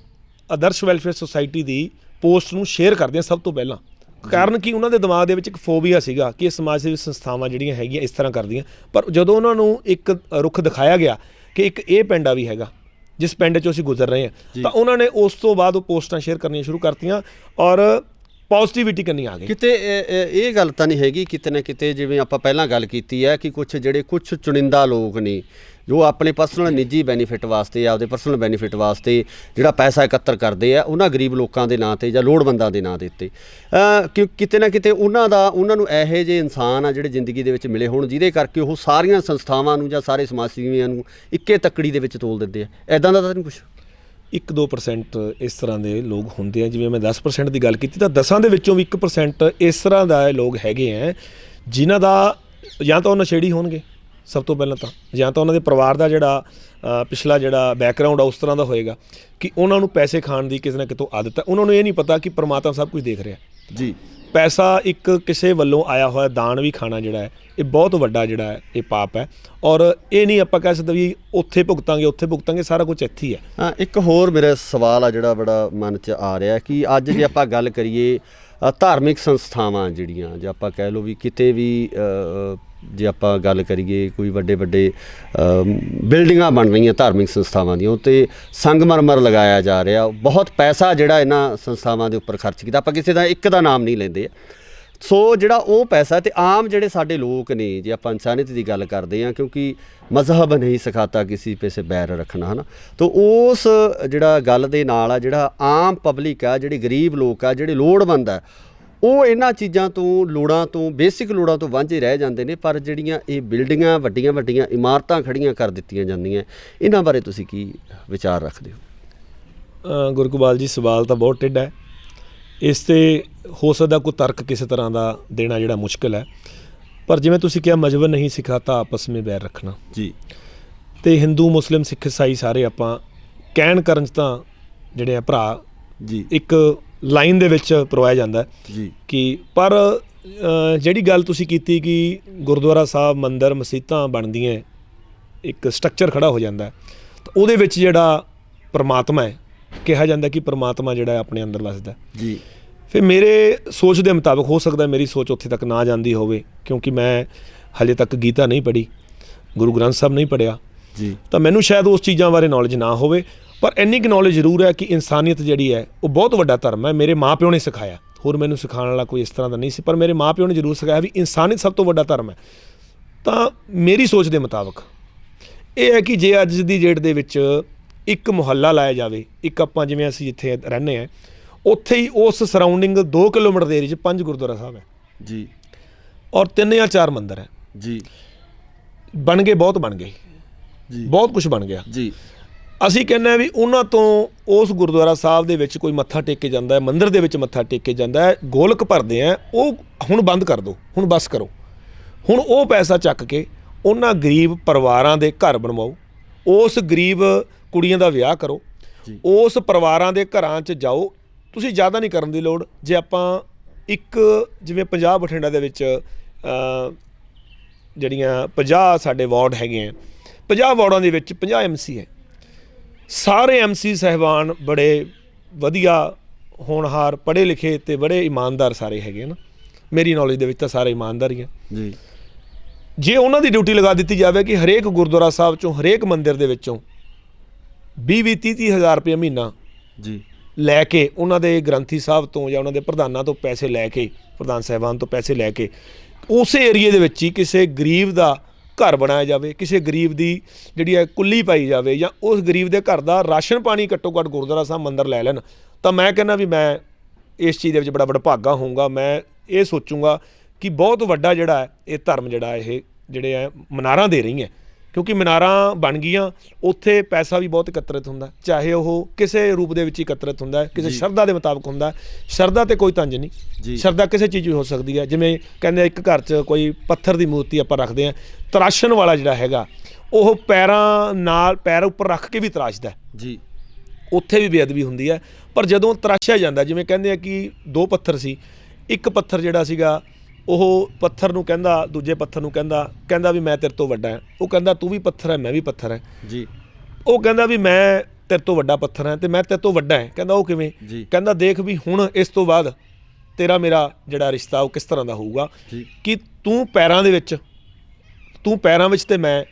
ਆਦਰਸ਼ ਵੈਲਫੇਅਰ ਸੁਸਾਇਟੀ ਦੀ ਪੋਸਟ ਨੂੰ ਸ਼ੇਅਰ ਕਰਦੇ ਆ ਸਭ ਤੋਂ ਪਹਿਲਾਂ। ਕਾਰਨ ਕਿ ਉਹਨਾਂ ਦੇ ਦਿਮਾਗ ਦੇ ਵਿੱਚ ਇੱਕ ਫੋਬੀਆ ਸੀਗਾ ਕਿ ਇਹ ਸਮਾਜ ਸੇਵੀ ਸੰਸਥਾਵਾਂ ਜਿਹੜੀਆਂ ਹੈਗੀਆਂ ਇਸ ਤਰ੍ਹਾਂ ਕਰਦੀਆਂ। ਪਰ ਜਦੋਂ ਉਹਨਾਂ ਨੂੰ ਇੱਕ ਰੁੱਖ ਦਿਖਾਇਆ ਗਿਆ ਕਿ ਇੱਕ ਇਹ ਪਿੰਡ ਆ ਵੀ ਹੈਗਾ ਜਿਸ ਪਿੰਡ 'ਚੋਂ ਅਸੀਂ ਗੁਜ਼ਰ ਰਹੇ ਹਾਂ, ਤਾਂ ਉਹਨਾਂ ਨੇ ਉਸ ਤੋਂ ਬਾਅਦ ਉਹ ਪੋਸਟਾਂ ਸ਼ੇਅਰ ਕਰਨੀਆਂ ਸ਼ੁਰੂ ਕਰਤੀਆਂ ਔਰ ਪੋਜ਼ਿਟਿਵਿਟੀ ਕਰਨੀ ਆ ਗਈ। ਕਿਤੇ ਇਹ ਗੱਲ ਤਾਂ ਨਹੀਂ ਹੈਗੀ ਕਿਤੇ ਨਾ ਕਿਤੇ, ਜਿਵੇਂ ਆਪਾਂ ਪਹਿਲਾਂ ਗੱਲ ਕੀਤੀ ਹੈ ਕਿ ਕੁਝ ਚੁਣਿੰਦਾ ਲੋਕ ਨੇ ਜੋ ਆਪਣੇ ਪਰਸਨਲ ਨਿੱਜੀ ਬੈਨੀਫਿਟ ਵਾਸਤੇ, ਆਪਦੇ ਪਰਸਨਲ ਬੈਨੀਫਿਟ ਵਾਸਤੇ ਜਿਹੜਾ ਪੈਸਾ ਇਕੱਤਰ ਕਰਦੇ ਆ ਉਹਨਾਂ ਗਰੀਬ ਲੋਕਾਂ ਦੇ ਨਾਂ 'ਤੇ ਜਾਂ ਲੋੜਵੰਦਾਂ ਦੇ ਨਾਂ ਦੇ ਉੱਤੇ, ਕਿਤੇ ਨਾ ਕਿਤੇ ਉਹਨਾਂ ਨੂੰ ਇਹੋ ਜਿਹੇ ਇਨਸਾਨ ਆ ਜਿਹੜੇ ਜ਼ਿੰਦਗੀ ਦੇ ਵਿੱਚ ਮਿਲੇ ਹੋਣ ਜਿਹਦੇ ਕਰਕੇ ਉਹ ਸਾਰੀਆਂ ਸੰਸਥਾਵਾਂ ਨੂੰ ਜਾਂ ਸਾਰੇ ਸਮਾਜ ਸੇਵੀਆਂ ਨੂੰ ਇੱਕੇ ਤੱਕੜੀ ਦੇ ਵਿੱਚ ਤੋਲ ਦਿੰਦੇ ਆ। ਇੱਦਾਂ ਦਾ ਤਾਂ ਨਹੀਂ ਕੁਛ? 1-2% ਇਸ ਤਰ੍ਹਾਂ ਦੇ ਲੋਕ ਹੁੰਦੇ ਆ। ਜਿਵੇਂ ਮੈਂ 10% ਦੀ ਗੱਲ ਕੀਤੀ ਤਾਂ 10 ਦੇ ਵਿੱਚੋਂ ਵੀ 1% ਇਸ ਤਰ੍ਹਾਂ ਦਾ ਲੋਕ ਹੈਗੇ ਆ ਜਿਨ੍ਹਾਂ ਦਾ ਜਾਂ ਤਾਂ ਉਹ ਨਸ਼ੇੜੀ ਹੋਣਗੇ ਸਭ ਤੋਂ ਪਹਿਲਾਂ, ਤਾਂ ਜਾਂ ਤਾਂ ਉਹਨਾਂ ਦੇ ਪਰਿਵਾਰ ਦਾ ਜਿਹੜਾ ਪਿਛਲਾ ਜਿਹੜਾ ਬੈਕਗਰਾਊਂਡ ਆ ਉਸ ਤਰ੍ਹਾਂ ਦਾ ਹੋਏਗਾ ਕਿ ਉਹਨਾਂ ਨੂੰ ਪੈਸੇ ਖਾਣ ਦੀ ਕਿਸੇ ਨਾ ਕਿਤੋਂ ਆਦਤ ਹੈ। ਉਹਨਾਂ ਨੂੰ ਇਹ ਨਹੀਂ ਪਤਾ ਕਿ ਪਰਮਾਤਮਾ ਸਭ ਕੁਝ ਦੇਖ ਰਿਹਾ ਜੀ। ਪੈਸਾ ਇੱਕ ਕਿਸੇ ਵੱਲੋਂ ਆਇਆ ਹੋਇਆ ਦਾਨ ਵੀ ਖਾਣਾ ਜਿਹੜਾ ਹੈ ਇਹ ਬਹੁਤ ਵੱਡਾ ਜਿਹੜਾ ਹੈ ਇਹ ਪਾਪ ਹੈ ਔਰ ਇਹ ਨਹੀਂ ਆਪਾਂ ਕਹਿ ਸਕਦੇ ਵੀ ਉੱਥੇ ਭੁਗਤਾਂਗੇ, ਸਾਰਾ ਕੁਝ ਇੱਥੇ ਹੀ ਹੈ। ਇੱਕ ਹੋਰ ਮੇਰਾ ਸਵਾਲ ਆ ਜਿਹੜਾ ਬੜਾ ਮਨ 'ਚ ਆ ਰਿਹਾ ਕਿ ਅੱਜ ਜੇ ਆਪਾਂ ਗੱਲ ਕਰੀਏ ਧਾਰਮਿਕ ਸੰਸਥਾਵਾਂ ਜਿਹੜੀਆਂ, ਜੇ ਆਪਾਂ ਕਹਿ ਲਓ ਵੀ ਕਿਤੇ ਵੀ ਜੇ ਆਪਾਂ ਗੱਲ ਕਰੀਏ ਕੋਈ ਵੱਡੇ ਬਿਲਡਿੰਗਾਂ ਬਣ ਰਹੀਆਂ ਧਾਰਮਿਕ ਸੰਸਥਾਵਾਂ ਦੀਆਂ, ਉੱਤੇ ਸੰਗਮਰਮਰ ਲਗਾਇਆ ਜਾ ਰਿਹਾ, ਬਹੁਤ ਪੈਸਾ ਜਿਹੜਾ ਇਹਨਾਂ ਸੰਸਥਾਵਾਂ ਦੇ ਉੱਪਰ ਖਰਚ ਕੀਤਾ। ਆਪਾਂ ਕਿਸੇ ਦਾ ਇੱਕ ਦਾ ਨਾਮ ਨਹੀਂ ਲੈਂਦੇ। ਸੋ ਜਿਹੜਾ ਉਹ ਪੈਸਾ ਤੇ ਆਮ ਜਿਹੜੇ ਸਾਡੇ ਲੋਕ ਨੇ, ਜੇ ਆਪਾਂ ਇਨਸਾਨੀਅਤ ਦੀ ਗੱਲ ਕਰਦੇ ਹਾਂ, ਕਿਉਂਕਿ ਮਜ਼ਹਬ ਨਹੀਂ ਸਿਖਾਤਾ ਕਿਸੇ ਪੇ ਸੇ ਬੈਰ ਰੱਖਣਾ, ਹੈ ਨਾ, ਤਾਂ ਉਸ ਜਿਹੜਾ ਗੱਲ ਦੇ ਨਾਲ ਆ ਜਿਹੜਾ ਆਮ ਪਬਲਿਕ ਆ, ਜਿਹੜੇ ਗਰੀਬ ਲੋਕ ਆ, ਜਿਹੜੇ ਲੋੜਵੰਦ ਆ, ਉਹ ਇਹਨਾਂ ਚੀਜ਼ਾਂ ਤੋਂ, ਲੋੜਾਂ ਤੋਂ, ਬੇਸਿਕ ਲੋੜਾਂ ਤੋਂ ਵਾਂਝੇ ਰਹਿ ਜਾਂਦੇ ਨੇ। ਪਰ ਜਿਹੜੀਆਂ ਇਹ ਬਿਲਡਿੰਗਾਂ, ਵੱਡੀਆਂ ਇਮਾਰਤਾਂ ਖੜੀਆਂ ਕਰ ਦਿੱਤੀਆਂ ਜਾਂਦੀਆਂ, ਇਹਨਾਂ ਬਾਰੇ ਤੁਸੀਂ ਕੀ ਵਿਚਾਰ ਰੱਖਦੇ ਹੋ? ਗੁਰਗੋਬਿੰਦ ਜੀ, ਸਵਾਲ ਤਾਂ ਬਹੁਤ ਟੇਢਾ ਹੈ। ਇਸ 'ਤੇ ਹੋ ਸਕਦਾ ਕੋਈ ਤਰਕ ਕਿਸੇ ਤਰ੍ਹਾਂ ਦਾ ਦੇਣਾ ਜਿਹੜਾ ਮੁਸ਼ਕਿਲ ਹੈ। ਪਰ ਜਿਵੇਂ ਤੁਸੀਂ ਕਿਹਾ ਮਜ਼ਹਬ ਨਹੀਂ ਸਿਖਾਤਾ ਆਪਸ ਵਿੱਚ ਬੈਰ ਰੱਖਣਾ ਜੀ, ਅਤੇ ਹਿੰਦੂ ਮੁਸਲਿਮ ਸਿੱਖ ਈਸਾਈ ਸਾਰੇ ਆਪਾਂ ਕਹਿਣ ਕਰਨ 'ਚ ਤਾਂ ਜਿਹੜੇ ਆ ਭਰਾ ਜੀ ਇੱਕ ਲਾਈਨ ਦੇ ਵਿੱਚ ਪਰਵਾਇਆ ਜਾਂਦਾ ਜੀ ਕਿ ਪਰ ਜਿਹੜੀ ਗੱਲ ਤੁਸੀਂ ਕੀਤੀ ਕਿ ਗੁਰਦੁਆਰਾ ਸਾਹਿਬ, ਮੰਦਿਰ, ਮਸੀਤਾਂ ਬਣਦੀਆਂ, ਇੱਕ ਸਟਰਕਚਰ ਖੜ੍ਹਾ ਹੋ ਜਾਂਦਾ ਤਾਂ ਉਹਦੇ ਵਿੱਚ ਜਿਹੜਾ ਪਰਮਾਤਮਾ ਹੈ ਕਿਹਾ ਜਾਂਦਾ ਕਿ ਪਰਮਾਤਮਾ ਜਿਹੜਾ ਆਪਣੇ ਅੰਦਰ ਵੱਸਦਾ ਜੀ। ਫਿਰ ਮੇਰੇ ਸੋਚ ਦੇ ਮੁਤਾਬਕ ਹੋ ਸਕਦਾ ਮੇਰੀ ਸੋਚ ਉੱਥੇ ਤੱਕ ਨਾ ਜਾਂਦੀ ਹੋਵੇ, ਕਿਉਂਕਿ ਮੈਂ ਹਾਲੇ ਤੱਕ ਗੀਤਾ ਨਹੀਂ ਪੜ੍ਹੀ, ਗੁਰੂ ਗ੍ਰੰਥ ਸਾਹਿਬ ਨਹੀਂ ਪੜ੍ਹਿਆ ਜੀ, ਤਾਂ ਮੈਨੂੰ ਸ਼ਾਇਦ ਉਸ ਚੀਜ਼ਾਂ ਬਾਰੇ ਨੌਲੇਜ ਨਾ ਹੋਵੇ। ਪਰ ਇੰਨੀ ਕੁ ਨੌਲੇਜ ਜ਼ਰੂਰ ਹੈ ਕਿ ਇਨਸਾਨੀਅਤ ਜਿਹੜੀ ਹੈ ਉਹ ਬਹੁਤ ਵੱਡਾ ਧਰਮ ਹੈ। ਮੇਰੇ ਮਾਂ ਪਿਓ ਨੇ ਸਿਖਾਇਆ, ਹੋਰ ਮੈਨੂੰ ਸਿਖਾਉਣ ਵਾਲਾ ਕੋਈ ਇਸ ਤਰ੍ਹਾਂ ਦਾ ਨਹੀਂ ਸੀ, ਪਰ ਮੇਰੇ ਮਾਂ ਪਿਓ ਨੇ ਜ਼ਰੂਰ ਸਿਖਾਇਆ ਵੀ ਇਨਸਾਨੀਅਤ ਸਭ ਤੋਂ ਵੱਡਾ ਧਰਮ ਹੈ। ਤਾਂ ਮੇਰੀ ਸੋਚ ਦੇ ਮੁਤਾਬਕ ਇਹ ਹੈ ਕਿ ਜੇ ਅੱਜ ਦੀ ਡੇਟ ਦੇ ਵਿੱਚ ਇੱਕ ਮੁਹੱਲਾ ਲਾਇਆ ਜਾਵੇ, ਇੱਕ ਆਪਾਂ ਜਿਵੇਂ ਅਸੀਂ ਜਿੱਥੇ ਰਹਿੰਦੇ ਹਾਂ ਉੱਥੇ ਹੀ ਉਸ ਸਰਾਊਂਡਿੰਗ 2 ਕਿਲੋਮੀਟਰ ਦੇ ਏਰੀਏ 'ਚ 5 ਗੁਰਦੁਆਰਾ ਸਾਹਿਬ ਹੈ ਜੀ ਔਰ 3 ਜਾਂ 4 ਮੰਦਿਰ ਹੈ ਜੀ, ਬਣ ਗਏ ਜੀ, ਬਹੁਤ ਕੁਝ ਬਣ ਗਿਆ ਜੀ। ਅਸੀਂ ਕਹਿੰਦੇ ਹਾਂ ਵੀ ਉਹਨਾਂ ਤੋਂ ਉਸ ਗੁਰਦੁਆਰਾ ਸਾਹਿਬ ਦੇ ਵਿੱਚ ਕੋਈ ਮੱਥਾ ਟੇਕ ਕੇ ਜਾਂਦਾ ਹੈ, ਮੰਦਿਰ ਦੇ ਵਿੱਚ ਮੱਥਾ ਟੇਕ ਕੇ ਜਾਂਦਾ ਹੈ, ਗੋਲਕ ਭਰਦੇ ਆ, ਉਹ ਹੁਣ ਬੰਦ ਕਰ ਦਿਓ, ਹੁਣ ਬਸ ਕਰੋ। ਹੁਣ ਉਹ ਪੈਸਾ ਚੱਕ ਕੇ ਉਹਨਾਂ ਗਰੀਬ ਪਰਿਵਾਰਾਂ ਦੇ ਘਰ ਬਣਵਾਓ, ਉਸ ਗਰੀਬ ਕੁੜੀਆਂ ਦਾ ਵਿਆਹ ਕਰੋ, ਉਸ ਪਰਿਵਾਰਾਂ ਦੇ ਘਰਾਂ 'ਚ ਜਾਓ। ਤੁਸੀਂ ਜ਼ਿਆਦਾ ਨਹੀਂ ਕਰਨ ਦੀ ਲੋੜ। ਜੇ ਆਪਾਂ ਇੱਕ ਜਿਵੇਂ ਪੰਜਾਬ ਬਠਿੰਡਾ ਦੇ ਵਿੱਚ ਜਿਹੜੀਆਂ 50 ਸਾਡੇ ਵਾਰਡ ਹੈਗੇ ਆ, 50 ਵਾਰਡਾਂ ਦੇ ਵਿੱਚ 50 MC ਹੈ। ਸਾਰੇ MC ਸਾਹਿਬਾਨ ਬੜੇ ਵਧੀਆ, ਹੋਣਹਾਰ, ਪੜ੍ਹੇ ਲਿਖੇ ਅਤੇ ਬੜੇ ਇਮਾਨਦਾਰ ਸਾਰੇ ਹੈਗੇ ਨਾ। ਮੇਰੀ ਨੌਲੇਜ ਦੇ ਵਿੱਚ ਤਾਂ ਸਾਰੇ ਇਮਾਨਦਾਰ ਹੀ ਆ ਜੀ। ਜੇ ਉਹਨਾਂ ਦੀ ਡਿਊਟੀ ਲਗਾ ਦਿੱਤੀ ਜਾਵੇ ਕਿ ਹਰੇਕ ਗੁਰਦੁਆਰਾ ਸਾਹਿਬ 'ਚੋਂ, ਹਰੇਕ ਮੰਦਿਰ ਦੇ ਵਿੱਚੋਂ 20-30 ਹਜ਼ਾਰ ਰੁਪਏ ਮਹੀਨਾ ਜੀ ਲੈ ਕੇ ਉਹਨਾਂ ਦੇ ਗ੍ਰੰਥੀ ਸਾਹਿਬ ਤੋਂ ਜਾਂ ਉਹਨਾਂ ਦੇ ਪ੍ਰਧਾਨਾਂ ਤੋਂ ਪੈਸੇ ਲੈ ਕੇ, ਪ੍ਰਧਾਨ ਸਾਹਿਬਾਨ ਤੋਂ ਪੈਸੇ ਲੈ ਕੇ ਉਸੇ ਏਰੀਏ ਦੇ ਵਿੱਚ ਹੀ ਕਿਸੇ ਗਰੀਬ ਦਾ ਘਰ ਬਣਾਇਆ ਜਾਵੇ, ਕਿਸੇ ਗਰੀਬ ਦੀ ਜਿਹੜੀ ਹੈ ਕੁੱਲੀ ਪਾਈ ਜਾਵੇ, ਜਾਂ ਉਸ ਗਰੀਬ ਦੇ ਘਰ ਦਾ ਰਾਸ਼ਨ ਪਾਣੀ ਘੱਟੋ ਘੱਟ ਗੁਰਦੁਆਰਾ ਸਾਹਿਬ, ਮੰਦਿਰ ਲੈ ਲੈਣ, ਤਾਂ ਮੈਂ ਕਹਿੰਦਾ ਵੀ ਮੈਂ ਇਸ ਚੀਜ਼ ਦੇ ਵਿੱਚ ਬੜਾ ਵਡਭਾਗਾ ਹੋਊਂਗਾ। ਮੈਂ ਇਹ ਸੋਚੂੰਗਾ ਕਿ ਬਹੁਤ ਵੱਡਾ ਜਿਹੜਾ ਹੈ ਇਹ ਧਰਮ ਜਿਹੜਾ ਇਹ ਜਿਹੜੇ ਹੈ ਮਨਾਰਾਂ ਦੇ ਰਹੀਆਂ, ਕਿਉਂਕਿ ਮਨਾਰਾਂ ਬਣ ਗਈਆਂ, ਉੱਥੇ ਪੈਸਾ ਵੀ ਬਹੁਤ ਇਕੱਤਰਿਤ ਹੁੰਦਾ, ਚਾਹੇ ਉਹ ਕਿਸੇ ਰੂਪ ਦੇ ਵਿੱਚ ਇਕੱਤਰਿਤ ਹੁੰਦਾ, ਕਿਸੇ ਸ਼ਰਧਾ ਦੇ ਮੁਤਾਬਕ ਹੁੰਦਾ। ਸ਼ਰਧਾ 'ਤੇ ਕੋਈ ਤੰਜ ਨਹੀਂ, ਸ਼ਰਧਾ ਕਿਸੇ ਚੀਜ਼ ਵੀ ਹੋ ਸਕਦੀ ਹੈ। ਜਿਵੇਂ ਕਹਿੰਦੇ ਇੱਕ ਘਰ 'ਚ ਕੋਈ ਪੱਥਰ ਦੀ ਮੂਰਤੀ ਆਪਾਂ ਰੱਖਦੇ ਹਾਂ, ਤਰਾਸ਼ਣ ਵਾਲਾ ਜਿਹੜਾ ਹੈਗਾ ਉਹ ਪੈਰਾਂ ਨਾਲ ਪੈਰ ਉੱਪਰ ਰੱਖ ਕੇ ਵੀ ਤਰਾਸ਼ਦਾ ਜੀ, ਉੱਥੇ ਵੀ ਬੇਅਦਬੀ ਹੁੰਦੀ ਹੈ। ਪਰ ਜਦੋਂ ਤਰਾਸ਼ਿਆ ਜਾਂਦਾ, ਜਿਵੇਂ ਕਹਿੰਦੇ ਆ ਕਿ 2 ਪੱਥਰ ਸੀ, ਇੱਕ ਪੱਥਰ ਜਿਹੜਾ ਸੀਗਾ ਉਹ ਪੱਥਰ ਨੂੰ ਕਹਿੰਦਾ, ਦੂਜੇ ਪੱਥਰ ਨੂੰ ਕਹਿੰਦਾ ਵੀ ਮੈਂ ਤੇਰੇ ਤੋਂ ਵੱਡਾ ਹਾਂ, ਉਹ ਕਹਿੰਦਾ ਤੂੰ ਵੀ ਪੱਥਰ ਹੈ, ਮੈਂ ਵੀ ਪੱਥਰ ਹੈ ਜੀ। ਉਹ ਕਹਿੰਦਾ ਵੀ ਮੈਂ ਤੇਰੇ ਤੋਂ ਵੱਡਾ ਪੱਥਰ ਹਾਂ ਤੇ ਮੈਂ ਤੇਰੇ ਤੋਂ ਵੱਡਾ ਹੈ। ਕਹਿੰਦਾ ਉਹ ਕਿਵੇਂ? ਕਹਿੰਦਾ ਦੇਖ ਵੀ ਹੁਣ ਇਸ ਤੋਂ ਬਾਅਦ ਤੇਰਾ ਮੇਰਾ ਜਿਹੜਾ ਰਿਸ਼ਤਾ ਉਹ ਕਿਸ ਤਰ੍ਹਾਂ ਦਾ ਹੋਊਗਾ ਕਿ ਤੂੰ ਪੈਰਾਂ ਵਿੱਚ ਤੇ ਮੈਂ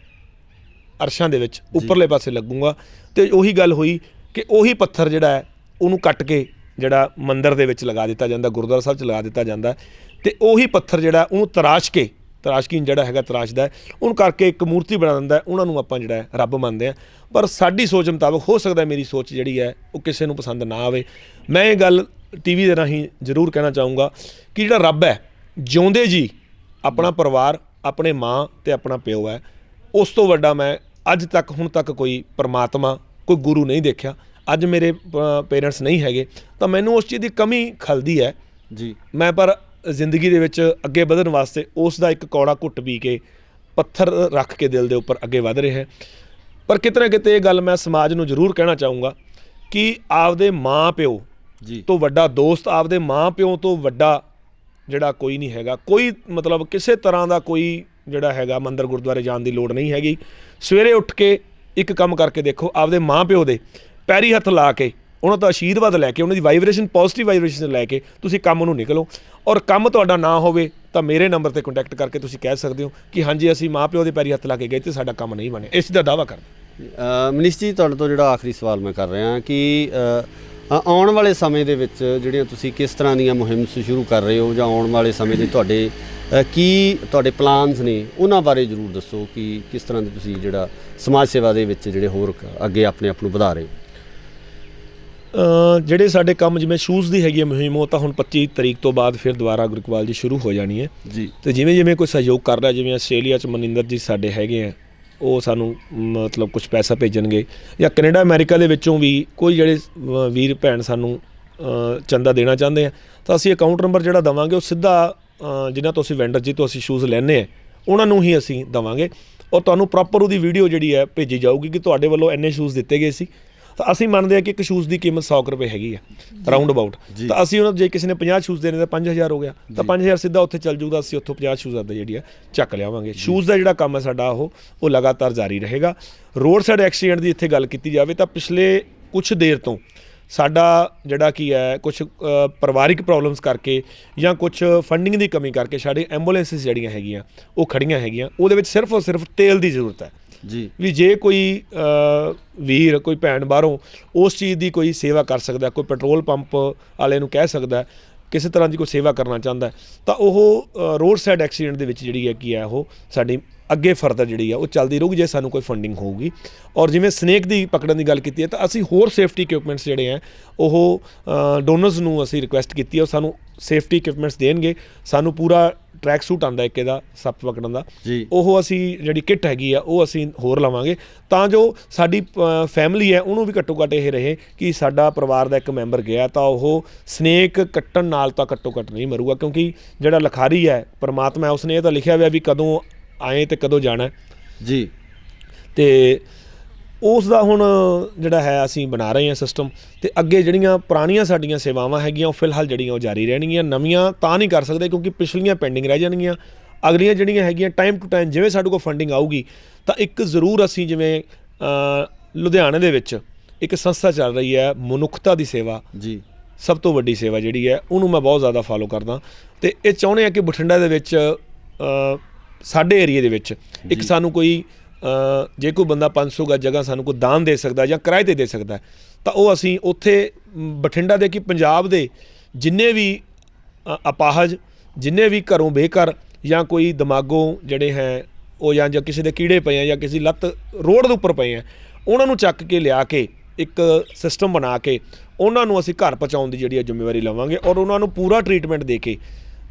ਅਰਸ਼ਾਂ ਦੇ ਵਿੱਚ ਉੱਪਰਲੇ ਪਾਸੇ ਲੱਗੂਗਾ। ਤੇ ਉਹੀ ਗੱਲ ਹੋਈ ਕਿ ਉਹੀ ਪੱਥਰ ਜਿਹੜਾ ਹੈ ਉਹਨੂੰ ਕੱਟ ਕੇ ਜਿਹੜਾ ਮੰਦਿਰ ਦੇ ਵਿੱਚ ਲਗਾ ਦਿੱਤਾ ਜਾਂਦਾ, ਗੁਰਦੁਆਰਾ ਸਾਹਿਬ 'ਚ ਲਗਾ ਦਿੱਤਾ ਜਾਂਦਾ। ਤੇ ਉਹੀ ਪੱਥਰ ਜਿਹੜਾ ਉਹਨੂੰ ਤਰਾਸ਼ਕੀਨ ਜਿਹੜਾ ਹੈਗਾ ਤਰਾਸ਼ਦਾ, ਉਹਨੂੰ ਕਰਕੇ ਇੱਕ ਮੂਰਤੀ ਬਣਾ ਦਿੰਦਾ। ਉਹਨਾਂ ਨੂੰ ਆਪਾਂ ਜਿਹੜਾ ਰੱਬ ਮੰਨਦੇ ਹਾਂ। ਪਰ ਸਾਡੀ ਸੋਚ ਮੁਤਾਬਕ ਹੋ ਸਕਦਾ ਮੇਰੀ ਸੋਚ ਜਿਹੜੀ ਹੈ ਉਹ ਕਿਸੇ ਨੂੰ ਪਸੰਦ ਨਾ ਆਵੇ। ਮੈਂ ਇਹ ਗੱਲ TV ਦੇ ਰਾਹੀਂ ਜ਼ਰੂਰ ਕਹਿਣਾ ਚਾਹੂੰਗਾ ਕਿ ਜਿਹੜਾ ਰੱਬ ਹੈ ਜਿਉਂਦੇ ਜੀ ਆਪਣਾ ਪਰਿਵਾਰ, ਆਪਣੇ ਮਾਂ ਅਤੇ ਆਪਣਾ ਪਿਓ ਹੈ। ਉਸ ਤੋਂ ਵੱਡਾ ਮੈਂ ਹੁਣ ਤੱਕ ਕੋਈ ਪਰਮਾਤਮਾ, ਕੋਈ ਗੁਰੂ ਨਹੀਂ ਦੇਖਿਆ। ਅੱਜ ਮੇਰੇ ਪੇਰੈਂਟਸ ਨਹੀਂ ਹੈਗੇ ਤਾਂ ਮੈਨੂੰ ਉਸ ਚੀਜ਼ ਦੀ ਕਮੀ ਖਲਦੀ ਹੈ ਜੀ। ਮੈਂ ਪਰ ਜ਼ਿੰਦਗੀ ਦੇ ਵਿੱਚ ਅੱਗੇ ਵਧਣ ਵਾਸਤੇ ਉਸ ਦਾ ਇੱਕ ਕੌੜਾ ਘੁੱਟ ਪੀ ਕੇ ਪੱਥਰ ਰੱਖ ਕੇ ਦਿਲ ਦੇ ਉੱਪਰ ਅੱਗੇ ਵਧ ਰਿਹਾ ਹੈ। ਪਰ ਕਿਤੇ ਨਾ ਕਿਤੇ ਇਹ ਗੱਲ ਮੈਂ ਸਮਾਜ ਨੂੰ ਜ਼ਰੂਰ ਕਹਿਣਾ ਚਾਹੂੰਗਾ ਕਿ ਆਪਦੇ ਮਾਂ ਪਿਓ ਤੋਂ ਵੱਡਾ ਦੋਸਤ, ਆਪਦੇ ਮਾਂ ਪਿਓ ਤੋਂ ਵੱਡਾ ਜਿਹੜਾ ਕੋਈ ਨਹੀਂ ਹੈਗਾ। ਕੋਈ ਮਤਲਬ ਕਿਸੇ ਤਰ੍ਹਾਂ ਦਾ ਕੋਈ ਜਿਹੜਾ ਹੈਗਾ ਮੰਦਿਰ ਗੁਰਦੁਆਰੇ ਜਾਣ ਦੀ ਲੋੜ ਨਹੀਂ ਹੈਗੀ। ਸਵੇਰੇ ਉੱਠ ਕੇ ਇੱਕ ਕੰਮ ਕਰਕੇ ਦੇਖੋ, ਆਪਦੇ ਮਾਂ ਪਿਓ ਦੇ ਪੈਰੀ ਹੱਥ ਲਾ ਕੇ ਉਹਨਾਂ ਤੋਂ ਆਸ਼ੀਰਵਾਦ ਲੈ ਕੇ, ਉਹਨਾਂ ਦੀ ਵਾਈਬ੍ਰੇਸ਼ਨ, ਪੋਜ਼ਿਟਿਵ ਵਾਈਬ੍ਰੇਸ਼ਨ ਲੈ ਕੇ ਤੁਸੀਂ ਕੰਮ ਨੂੰ ਨਿਕਲੋ। ਔਰ ਕੰਮ ਤੁਹਾਡਾ ਨਾ ਹੋਵੇ ਤਾਂ ਮੇਰੇ ਨੰਬਰ 'ਤੇ ਕੰਟੈਕਟ ਕਰਕੇ ਤੁਸੀਂ ਕਹਿ ਸਕਦੇ ਹੋ ਕਿ ਹਾਂਜੀ ਅਸੀਂ ਮਾਂ ਪਿਓ ਦੇ ਪੈਰੀ ਹੱਥ ਲਾ ਕੇ ਗਏ ਅਤੇ ਸਾਡਾ ਕੰਮ ਨਹੀਂ ਬਣਿਆ। ਇਸ ਦਾ ਦਾਅਵਾ ਕਰਦਾ। ਮਨੀਸ਼ ਜੀ, ਤੁਹਾਡੇ ਤੋਂ ਜਿਹੜਾ ਆਖਰੀ ਸਵਾਲ ਮੈਂ ਕਰ ਰਿਹਾ ਕਿ ਆਉਣ ਵਾਲੇ ਸਮੇਂ ਦੇ ਵਿੱਚ ਜਿਹੜੀਆਂ ਤੁਸੀਂ ਕਿਸ ਤਰ੍ਹਾਂ ਦੀਆਂ ਮੁਹਿੰਮ ਸ਼ੁਰੂ ਕਰ ਰਹੇ ਹੋ, ਜਾਂ ਆਉਣ ਵਾਲੇ ਸਮੇਂ ਦੇ ਤੁਹਾਡੇ ਪਲਾਨਸ ਨੇ, ਉਹਨਾਂ ਬਾਰੇ ਜ਼ਰੂਰ ਦੱਸੋ ਕਿ ਕਿਸ ਤਰ੍ਹਾਂ ਦੇ ਤੁਸੀਂ ਜਿਹੜਾ ਸਮਾਜ ਸੇਵਾ ਦੇ ਵਿੱਚ ਜਿਹੜੇ ਹੋਰ ਅੱਗੇ ਆਪਣੇ ਆਪ ਨੂੰ ਵਧਾ ਰਹੇ ਹੋ। ਜਿਹੜੇ ਸਾਡੇ ਕੰਮ ਜਿਵੇਂ ਸ਼ੂਜ਼ ਦੀ ਹੈਗੀ ਹੈ ਮੁਹਿੰਮ, ਉਹ ਤਾਂ ਹੁਣ 25 ਤਰੀਕ ਤੋਂ ਬਾਅਦ ਫਿਰ ਦੁਬਾਰਾ ਗੁਰੂ ਇਕਬਾਲ ਜੀ ਸ਼ੁਰੂ ਹੋ ਜਾਣੀ ਹੈ ਜੀ। ਅਤੇ ਜਿਵੇਂ ਕੋਈ ਸਹਿਯੋਗ ਕਰ ਰਿਹਾ, ਜਿਵੇਂ ਆਸਟ੍ਰੇਲੀਆ 'ਚ ਮਨਿੰਦਰ ਜੀ ਸਾਡੇ ਹੈਗੇ ਆ, ਉਹ ਸਾਨੂੰ ਮਤਲਬ ਕੁਛ ਪੈਸਾ ਭੇਜਣਗੇ, ਜਾਂ ਕੈਨੇਡਾ ਅਮਰੀਕਾ ਦੇ ਵਿੱਚੋਂ ਵੀ ਕੋਈ ਜਿਹੜੇ ਵੀਰ ਭੈਣ ਸਾਨੂੰ ਚੰਦਾ ਦੇਣਾ ਚਾਹੁੰਦੇ ਆ ਤਾਂ ਅਸੀਂ ਅਕਾਊਂਟ ਨੰਬਰ ਜਿਹੜਾ ਦੇਵਾਂਗੇ ਉਹ ਸਿੱਧਾ ਜਿਨ੍ਹਾਂ ਤੋਂ ਅਸੀਂ ਵੈਂਡਰ ਜੀ ਤੋਂ ਅਸੀਂ ਸ਼ੂਜ਼ ਲੈਂਦੇ ਹਾਂ ਉਹਨਾਂ ਨੂੰ ਹੀ ਅਸੀਂ ਦੇਵਾਂਗੇ। ਔਰ ਤੁਹਾਨੂੰ ਪ੍ਰੋਪਰ ਉਹਦੀ ਵੀਡੀਓ ਜਿਹੜੀ ਹੈ ਭੇਜੀ ਜਾਊਗੀ ਕਿ ਤੁਹਾਡੇ ਵੱਲੋਂ ਇੰਨੇ ਸ਼ੂਜ਼ ਦਿੱਤੇ ਗਏ ਸੀ। ਤਾਂ ਅਸੀਂ ਮੰਨਦੇ ਹਾਂ ਕਿ ਇੱਕ ਸ਼ੂਜ਼ ਦੀ ਕੀਮਤ 100 ਰੁਪਏ ਹੈਗੀ ਆ ਰਾਊਂਡ ਅਬਾਊਟ। ਤਾਂ ਅਸੀਂ ਉਹਨਾਂ ਜੇ ਕਿਸੇ ਨੇ 50 ਸ਼ੂਜ਼ ਦੇਣੇ ਤਾਂ 5000 ਹੋ ਗਿਆ, ਤਾਂ 5000 ਸਿੱਧਾ ਉੱਥੇ ਚੱਲ ਜੂਗਾ। ਅਸੀਂ ਉੱਥੋਂ 50 ਸ਼ੂਜ਼ਾਂ ਦਾ ਜਿਹੜੀ ਆ ਚੱਕ ਲਿਆਵਾਂਗੇ। ਸ਼ੂਜ਼ ਦਾ ਜਿਹੜਾ ਕੰਮ ਹੈ ਸਾਡਾ ਉਹ ਲਗਾਤਾਰ ਜਾਰੀ ਰਹੇਗਾ। ਰੋਡ ਸਾਈਡ ਐਕਸੀਡੈਂਟ ਦੀ ਇੱਥੇ ਗੱਲ ਕੀਤੀ ਜਾਵੇ ਤਾਂ ਪਿਛਲੇ ਕੁਛ ਦੇਰ ਤੋਂ ਸਾਡਾ ਜਿਹੜਾ ਕੀ ਹੈ ਕੁਛ ਪਰਿਵਾਰਿਕ ਪ੍ਰੋਬਲਮਸ ਕਰਕੇ ਜਾਂ ਕੁਛ ਫੰਡਿੰਗ ਦੀ ਕਮੀ ਕਰਕੇ ਸਾਡੇ ਐਂਬੂਲੈਂਸਿਸ ਜਿਹੜੀਆਂ ਹੈਗੀਆਂ ਉਹ ਖੜੀਆਂ ਹੈਗੀਆਂ। ਉਹਦੇ ਵਿੱਚ ਸਿਰਫ ਔਰ ਸਿਰਫ ਤੇਲ ਦੀ ਜ਼ਰੂਰਤ ਹੈ ਜੀ। ਵੀ ਜੇ ਕੋਈ ਵੀਰ, ਕੋਈ ਭੈਣ ਬਾਹਰੋਂ ਉਸ ਚੀਜ਼ ਦੀ ਕੋਈ ਸੇਵਾ ਕਰ ਸਕਦਾ, ਕੋਈ ਪੈਟਰੋਲ ਪੰਪ ਵਾਲੇ ਨੂੰ ਕਹਿ ਸਕਦਾ, ਕਿਸੇ ਤਰ੍ਹਾਂ ਦੀ ਕੋਈ ਸੇਵਾ ਕਰਨਾ ਚਾਹੁੰਦਾ, ਤਾਂ ਉਹ ਰੋਡ ਸਾਈਡ ਐਕਸੀਡੈਂਟ ਦੇ ਵਿੱਚ ਜਿਹੜੀ ਹੈ ਕੀ ਹੈ ਉਹ ਸਾਡੀ ਅੱਗੇ ਫਰਦਰ ਜਿਹੜੀ ਆ ਉਹ ਚੱਲਦੀ ਰਹੂਗੀ ਜੇ ਸਾਨੂੰ ਕੋਈ ਫੰਡਿੰਗ ਹੋਊਗੀ। ਔਰ ਜਿਵੇਂ ਸਨੇਕ ਦੀ ਪਕੜਨ ਦੀ ਗੱਲ ਕੀਤੀ ਹੈ ਤਾਂ ਅਸੀਂ ਹੋਰ ਸੇਫਟੀ ਇਕਵਿਪਮੈਂਟਸ ਜਿਹੜੇ ਹੈ ਉਹ ਡੋਨਰਸ ਨੂੰ ਅਸੀਂ ਰਿਕੁਐਸਟ ਕੀਤੀ ਹੈ, ਉਹ ਸਾਨੂੰ ਸੇਫਟੀ ਇਕਵਿਪਮੈਂਟਸ ਦੇਣਗੇ। ਸਾਨੂੰ ਪੂਰਾ ਟਰੈਕ ਸੂਟ ਆਉਂਦਾ ਇੱਕ ਇਹਦਾ ਸੱਪ ਪਕੜਨ ਦਾ, ਉਹ ਅਸੀਂ ਜਿਹੜੀ ਕਿੱਟ ਹੈਗੀ ਆ ਉਹ ਅਸੀਂ ਹੋਰ ਲਵਾਂਗੇ ਤਾਂ ਜੋ ਸਾਡੀ ਫੈਮਿਲੀ ਹੈ ਉਹਨੂੰ ਵੀ ਘੱਟੋ ਘੱਟ ਇਹ ਰਹੇ ਕਿ ਸਾਡਾ ਪਰਿਵਾਰ ਦਾ ਇੱਕ ਮੈਂਬਰ ਗਿਆ ਤਾਂ ਉਹ ਸਨੇਕ ਕੱਟਣ ਨਾਲ ਤਾਂ ਘੱਟੋ ਘੱਟ ਨਹੀਂ ਮਰੂਗਾ। ਕਿਉਂਕਿ ਜਿਹੜਾ ਲਿਖਾਰੀ ਹੈ ਪਰਮਾਤਮਾ ਹੈ, ਉਸਨੇ ਇਹ ਤਾਂ ਲਿਖਿਆ ਹੋਇਆ ਵੀ ਕਦੋਂ ਆਏ ਅਤੇ ਕਦੋਂ ਜਾਣਾ ਜੀ। ਅਤੇ ਉਸ ਦਾ ਹੁਣ ਜਿਹੜਾ ਹੈ ਅਸੀਂ ਬਣਾ ਰਹੇ ਹਾਂ ਸਿਸਟਮ। ਅਤੇ ਅੱਗੇ ਜਿਹੜੀਆਂ ਪੁਰਾਣੀਆਂ ਸਾਡੀਆਂ ਸੇਵਾਵਾਂ ਹੈਗੀਆਂ ਉਹ ਫਿਲਹਾਲ ਜਿਹੜੀਆਂ ਉਹ ਜਾਰੀ ਰਹਿਣਗੀਆਂ। ਨਵੀਆਂ ਤਾਂ ਨਹੀਂ ਕਰ ਸਕਦੇ ਕਿਉਂਕਿ ਪਿਛਲੀਆਂ ਪੈਂਡਿੰਗ ਰਹਿ ਜਾਣਗੀਆਂ। ਅਗਲੀਆਂ ਜਿਹੜੀਆਂ ਹੈਗੀਆਂ ਟਾਈਮ ਟੂ ਟਾਈਮ ਜਿਵੇਂ ਸਾਡੇ ਕੋਲ ਫੰਡਿੰਗ ਆਊਗੀ ਤਾਂ ਇੱਕ ਜ਼ਰੂਰ ਅਸੀਂ ਜਿਵੇਂ ਲੁਧਿਆਣੇ ਦੇ ਵਿੱਚ ਇੱਕ ਸੰਸਥਾ ਚੱਲ ਰਹੀ ਹੈ ਮਨੁੱਖਤਾ ਦੀ ਸੇਵਾ ਜੀ, ਸਭ ਤੋਂ ਵੱਡੀ ਸੇਵਾ ਜਿਹੜੀ ਹੈ ਉਹਨੂੰ ਮੈਂ ਬਹੁਤ ਜ਼ਿਆਦਾ ਫਾਲੋ ਕਰਦਾ। ਅਤੇ ਇਹ ਚਾਹੁੰਦੇ ਹਾਂ ਕਿ ਬਠਿੰਡਾ ਦੇ ਵਿੱਚ ਸਾਡੇ ਏਰੀਏ ਦੇ ਵਿੱਚ ਇੱਕ ਸਾਨੂੰ ਕੋਈ ਜੇ ਕੋਈ ਬੰਦਾ 500 ਗਜ਼ ਜਗ੍ਹਾ ਸਾਨੂੰ ਕੋਈ ਦਾਨ ਦੇ ਸਕਦਾ ਜਾਂ ਕਿਰਾਏ 'ਤੇ ਦੇ ਸਕਦਾ ਤਾਂ ਉਹ ਅਸੀਂ ਉੱਥੇ ਬਠਿੰਡਾ ਦੇ ਕਿ ਪੰਜਾਬ ਦੇ ਜਿੰਨੇ ਵੀ ਅਪਾਹਜ, ਜਿੰਨੇ ਵੀ ਘਰੋਂ ਬੇਘਰ ਜਾਂ ਕੋਈ ਦਿਮਾਗੋਂ ਜਿਹੜੇ ਹੈ ਉਹ ਜਾਂ ਕਿਸੇ ਦੇ ਕੀੜੇ ਪਏ ਆ ਜਾਂ ਕਿਸੇ ਦੀ ਲੱਤ ਰੋਡ ਦੇ ਉੱਪਰ ਪਏ ਆ, ਉਹਨਾਂ ਨੂੰ ਚੱਕ ਕੇ ਲਿਆ ਕੇ ਇੱਕ ਸਿਸਟਮ ਬਣਾ ਕੇ ਉਹਨਾਂ ਨੂੰ ਅਸੀਂ ਘਰ ਪਹੁੰਚਾਉਣ ਦੀ ਜਿਹੜੀ ਜ਼ਿੰਮੇਵਾਰੀ ਲਵਾਂਗੇ। ਔਰ ਉਹਨਾਂ ਨੂੰ ਪੂਰਾ ਟਰੀਟਮੈਂਟ ਦੇ ਕੇ,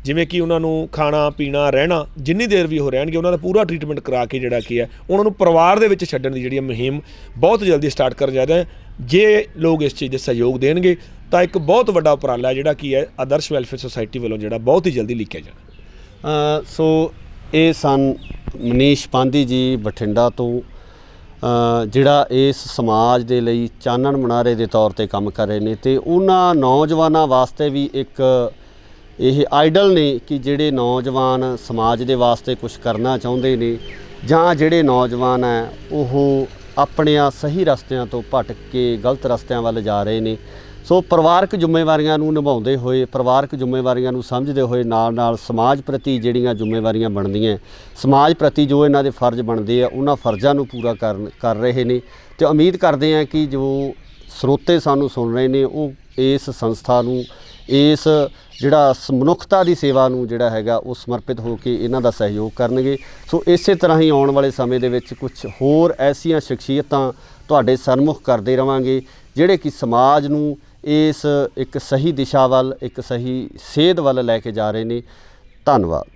ਜਿਵੇਂ ਕਿ ਉਹਨਾਂ ਨੂੰ ਖਾਣਾ ਪੀਣਾ ਰਹਿਣਾ ਜਿੰਨੀ ਦੇਰ ਵੀ ਉਹ ਰਹਿਣਗੇ ਉਹਨਾਂ ਦਾ ਪੂਰਾ ਟਰੀਟਮੈਂਟ ਕਰਾ ਕੇ ਜਿਹੜਾ ਕੀ ਹੈ ਉਹਨਾਂ ਨੂੰ ਪਰਿਵਾਰ ਦੇ ਵਿੱਚ ਛੱਡਣ ਦੀ ਜਿਹੜੀ ਮੁਹਿੰਮ ਬਹੁਤ ਜਲਦੀ ਸਟਾਰਟ ਕਰਨ ਜਾ ਰਹੇ। ਜੇ ਲੋਕ ਇਸ ਚੀਜ਼ ਦੇ ਸਹਿਯੋਗ ਦੇਣਗੇ ਤਾਂ ਇੱਕ ਬਹੁਤ ਵੱਡਾ ਉਪਰਾਲਾ ਜਿਹੜਾ ਕੀ ਹੈ ਆਦਰਸ਼ ਵੈਲਫੇਅਰ ਸੁਸਾਇਟੀ ਵੱਲੋਂ ਜਿਹੜਾ ਬਹੁਤ ਹੀ ਜਲਦੀ ਲਿਖਿਆ ਜਾਣਾ। ਸੋ ਇਹ ਸਨ ਮਨੀਸ਼ ਪਾਂਧੀ ਜੀ ਬਠਿੰਡਾ ਤੋਂ, ਜਿਹੜਾ ਇਸ ਸਮਾਜ ਦੇ ਲਈ ਚਾਨਣ ਮੁਨਾਰੇ ਦੇ ਤੌਰ 'ਤੇ ਕੰਮ ਕਰ ਰਹੇ ਨੇ ਅਤੇ ਉਹਨਾਂ ਨੌਜਵਾਨਾਂ ਵਾਸਤੇ ਵੀ ਇੱਕ ਇਹ ਆਈਡਲ ਨੇ ਕਿ ਜਿਹੜੇ ਨੌਜਵਾਨ ਸਮਾਜ ਦੇ ਵਾਸਤੇ ਕੁਛ ਕਰਨਾ ਚਾਹੁੰਦੇ ਨੇ ਜਾਂ ਜਿਹੜੇ ਨੌਜਵਾਨ ਹੈ ਉਹ ਆਪਣਿਆਂ ਸਹੀ ਰਸਤਿਆਂ ਤੋਂ ਭਟਕ ਕੇ ਗਲਤ ਰਸਤਿਆਂ ਵੱਲ ਜਾ ਰਹੇ ਨੇ। ਸੋ ਪਰਿਵਾਰਕ ਜ਼ਿੰਮੇਵਾਰੀਆਂ ਨੂੰ ਨਿਭਾਉਂਦੇ ਹੋਏ, ਪਰਿਵਾਰਕ ਜ਼ਿੰਮੇਵਾਰੀਆਂ ਨੂੰ ਸਮਝਦੇ ਹੋਏ ਨਾਲ ਨਾਲ ਸਮਾਜ ਪ੍ਰਤੀ ਜਿਹੜੀਆਂ ਜ਼ਿੰਮੇਵਾਰੀਆਂ ਬਣਦੀਆਂ, ਸਮਾਜ ਪ੍ਰਤੀ ਜੋ ਇਹਨਾਂ ਦੇ ਫਰਜ਼ ਬਣਦੇ ਆ, ਉਹਨਾਂ ਫਰਜ਼ਾਂ ਨੂੰ ਪੂਰਾ ਕਰ ਰਹੇ ਨੇ। ਅਤੇ ਉਮੀਦ ਕਰਦੇ ਹਾਂ ਕਿ ਜੋ ਸਰੋਤੇ ਸਾਨੂੰ ਸੁਣ ਰਹੇ ਨੇ ਉਹ ਇਸ ਸੰਸਥਾ ਨੂੰ, ਇਸ ਜਿਹੜਾ ਮਨੁੱਖਤਾ ਦੀ ਸੇਵਾ ਨੂੰ ਜਿਹੜਾ ਹੈਗਾ ਉਹ ਸਮਰਪਿਤ ਹੋ ਕੇ ਇਹਨਾਂ ਦਾ ਸਹਿਯੋਗ ਕਰਨਗੇ। ਸੋ ਇਸੇ ਤਰ੍ਹਾਂ ਹੀ ਆਉਣ ਵਾਲੇ ਸਮੇਂ ਦੇ ਵਿੱਚ ਕੁਝ ਹੋਰ ਐਸੀਆਂ ਸ਼ਖਸੀਅਤਾਂ ਤੁਹਾਡੇ ਸਨਮੁਖ ਕਰਦੇ ਰਹਾਂਗੇ ਜਿਹੜੇ ਕਿ ਸਮਾਜ ਨੂੰ ਇਸ ਇੱਕ ਸਹੀ ਦਿਸ਼ਾ ਵੱਲ, ਇੱਕ ਸਹੀ ਸੇਧ ਵੱਲ ਲੈ ਕੇ ਜਾ ਰਹੇ ਨੇ। ਧੰਨਵਾਦ।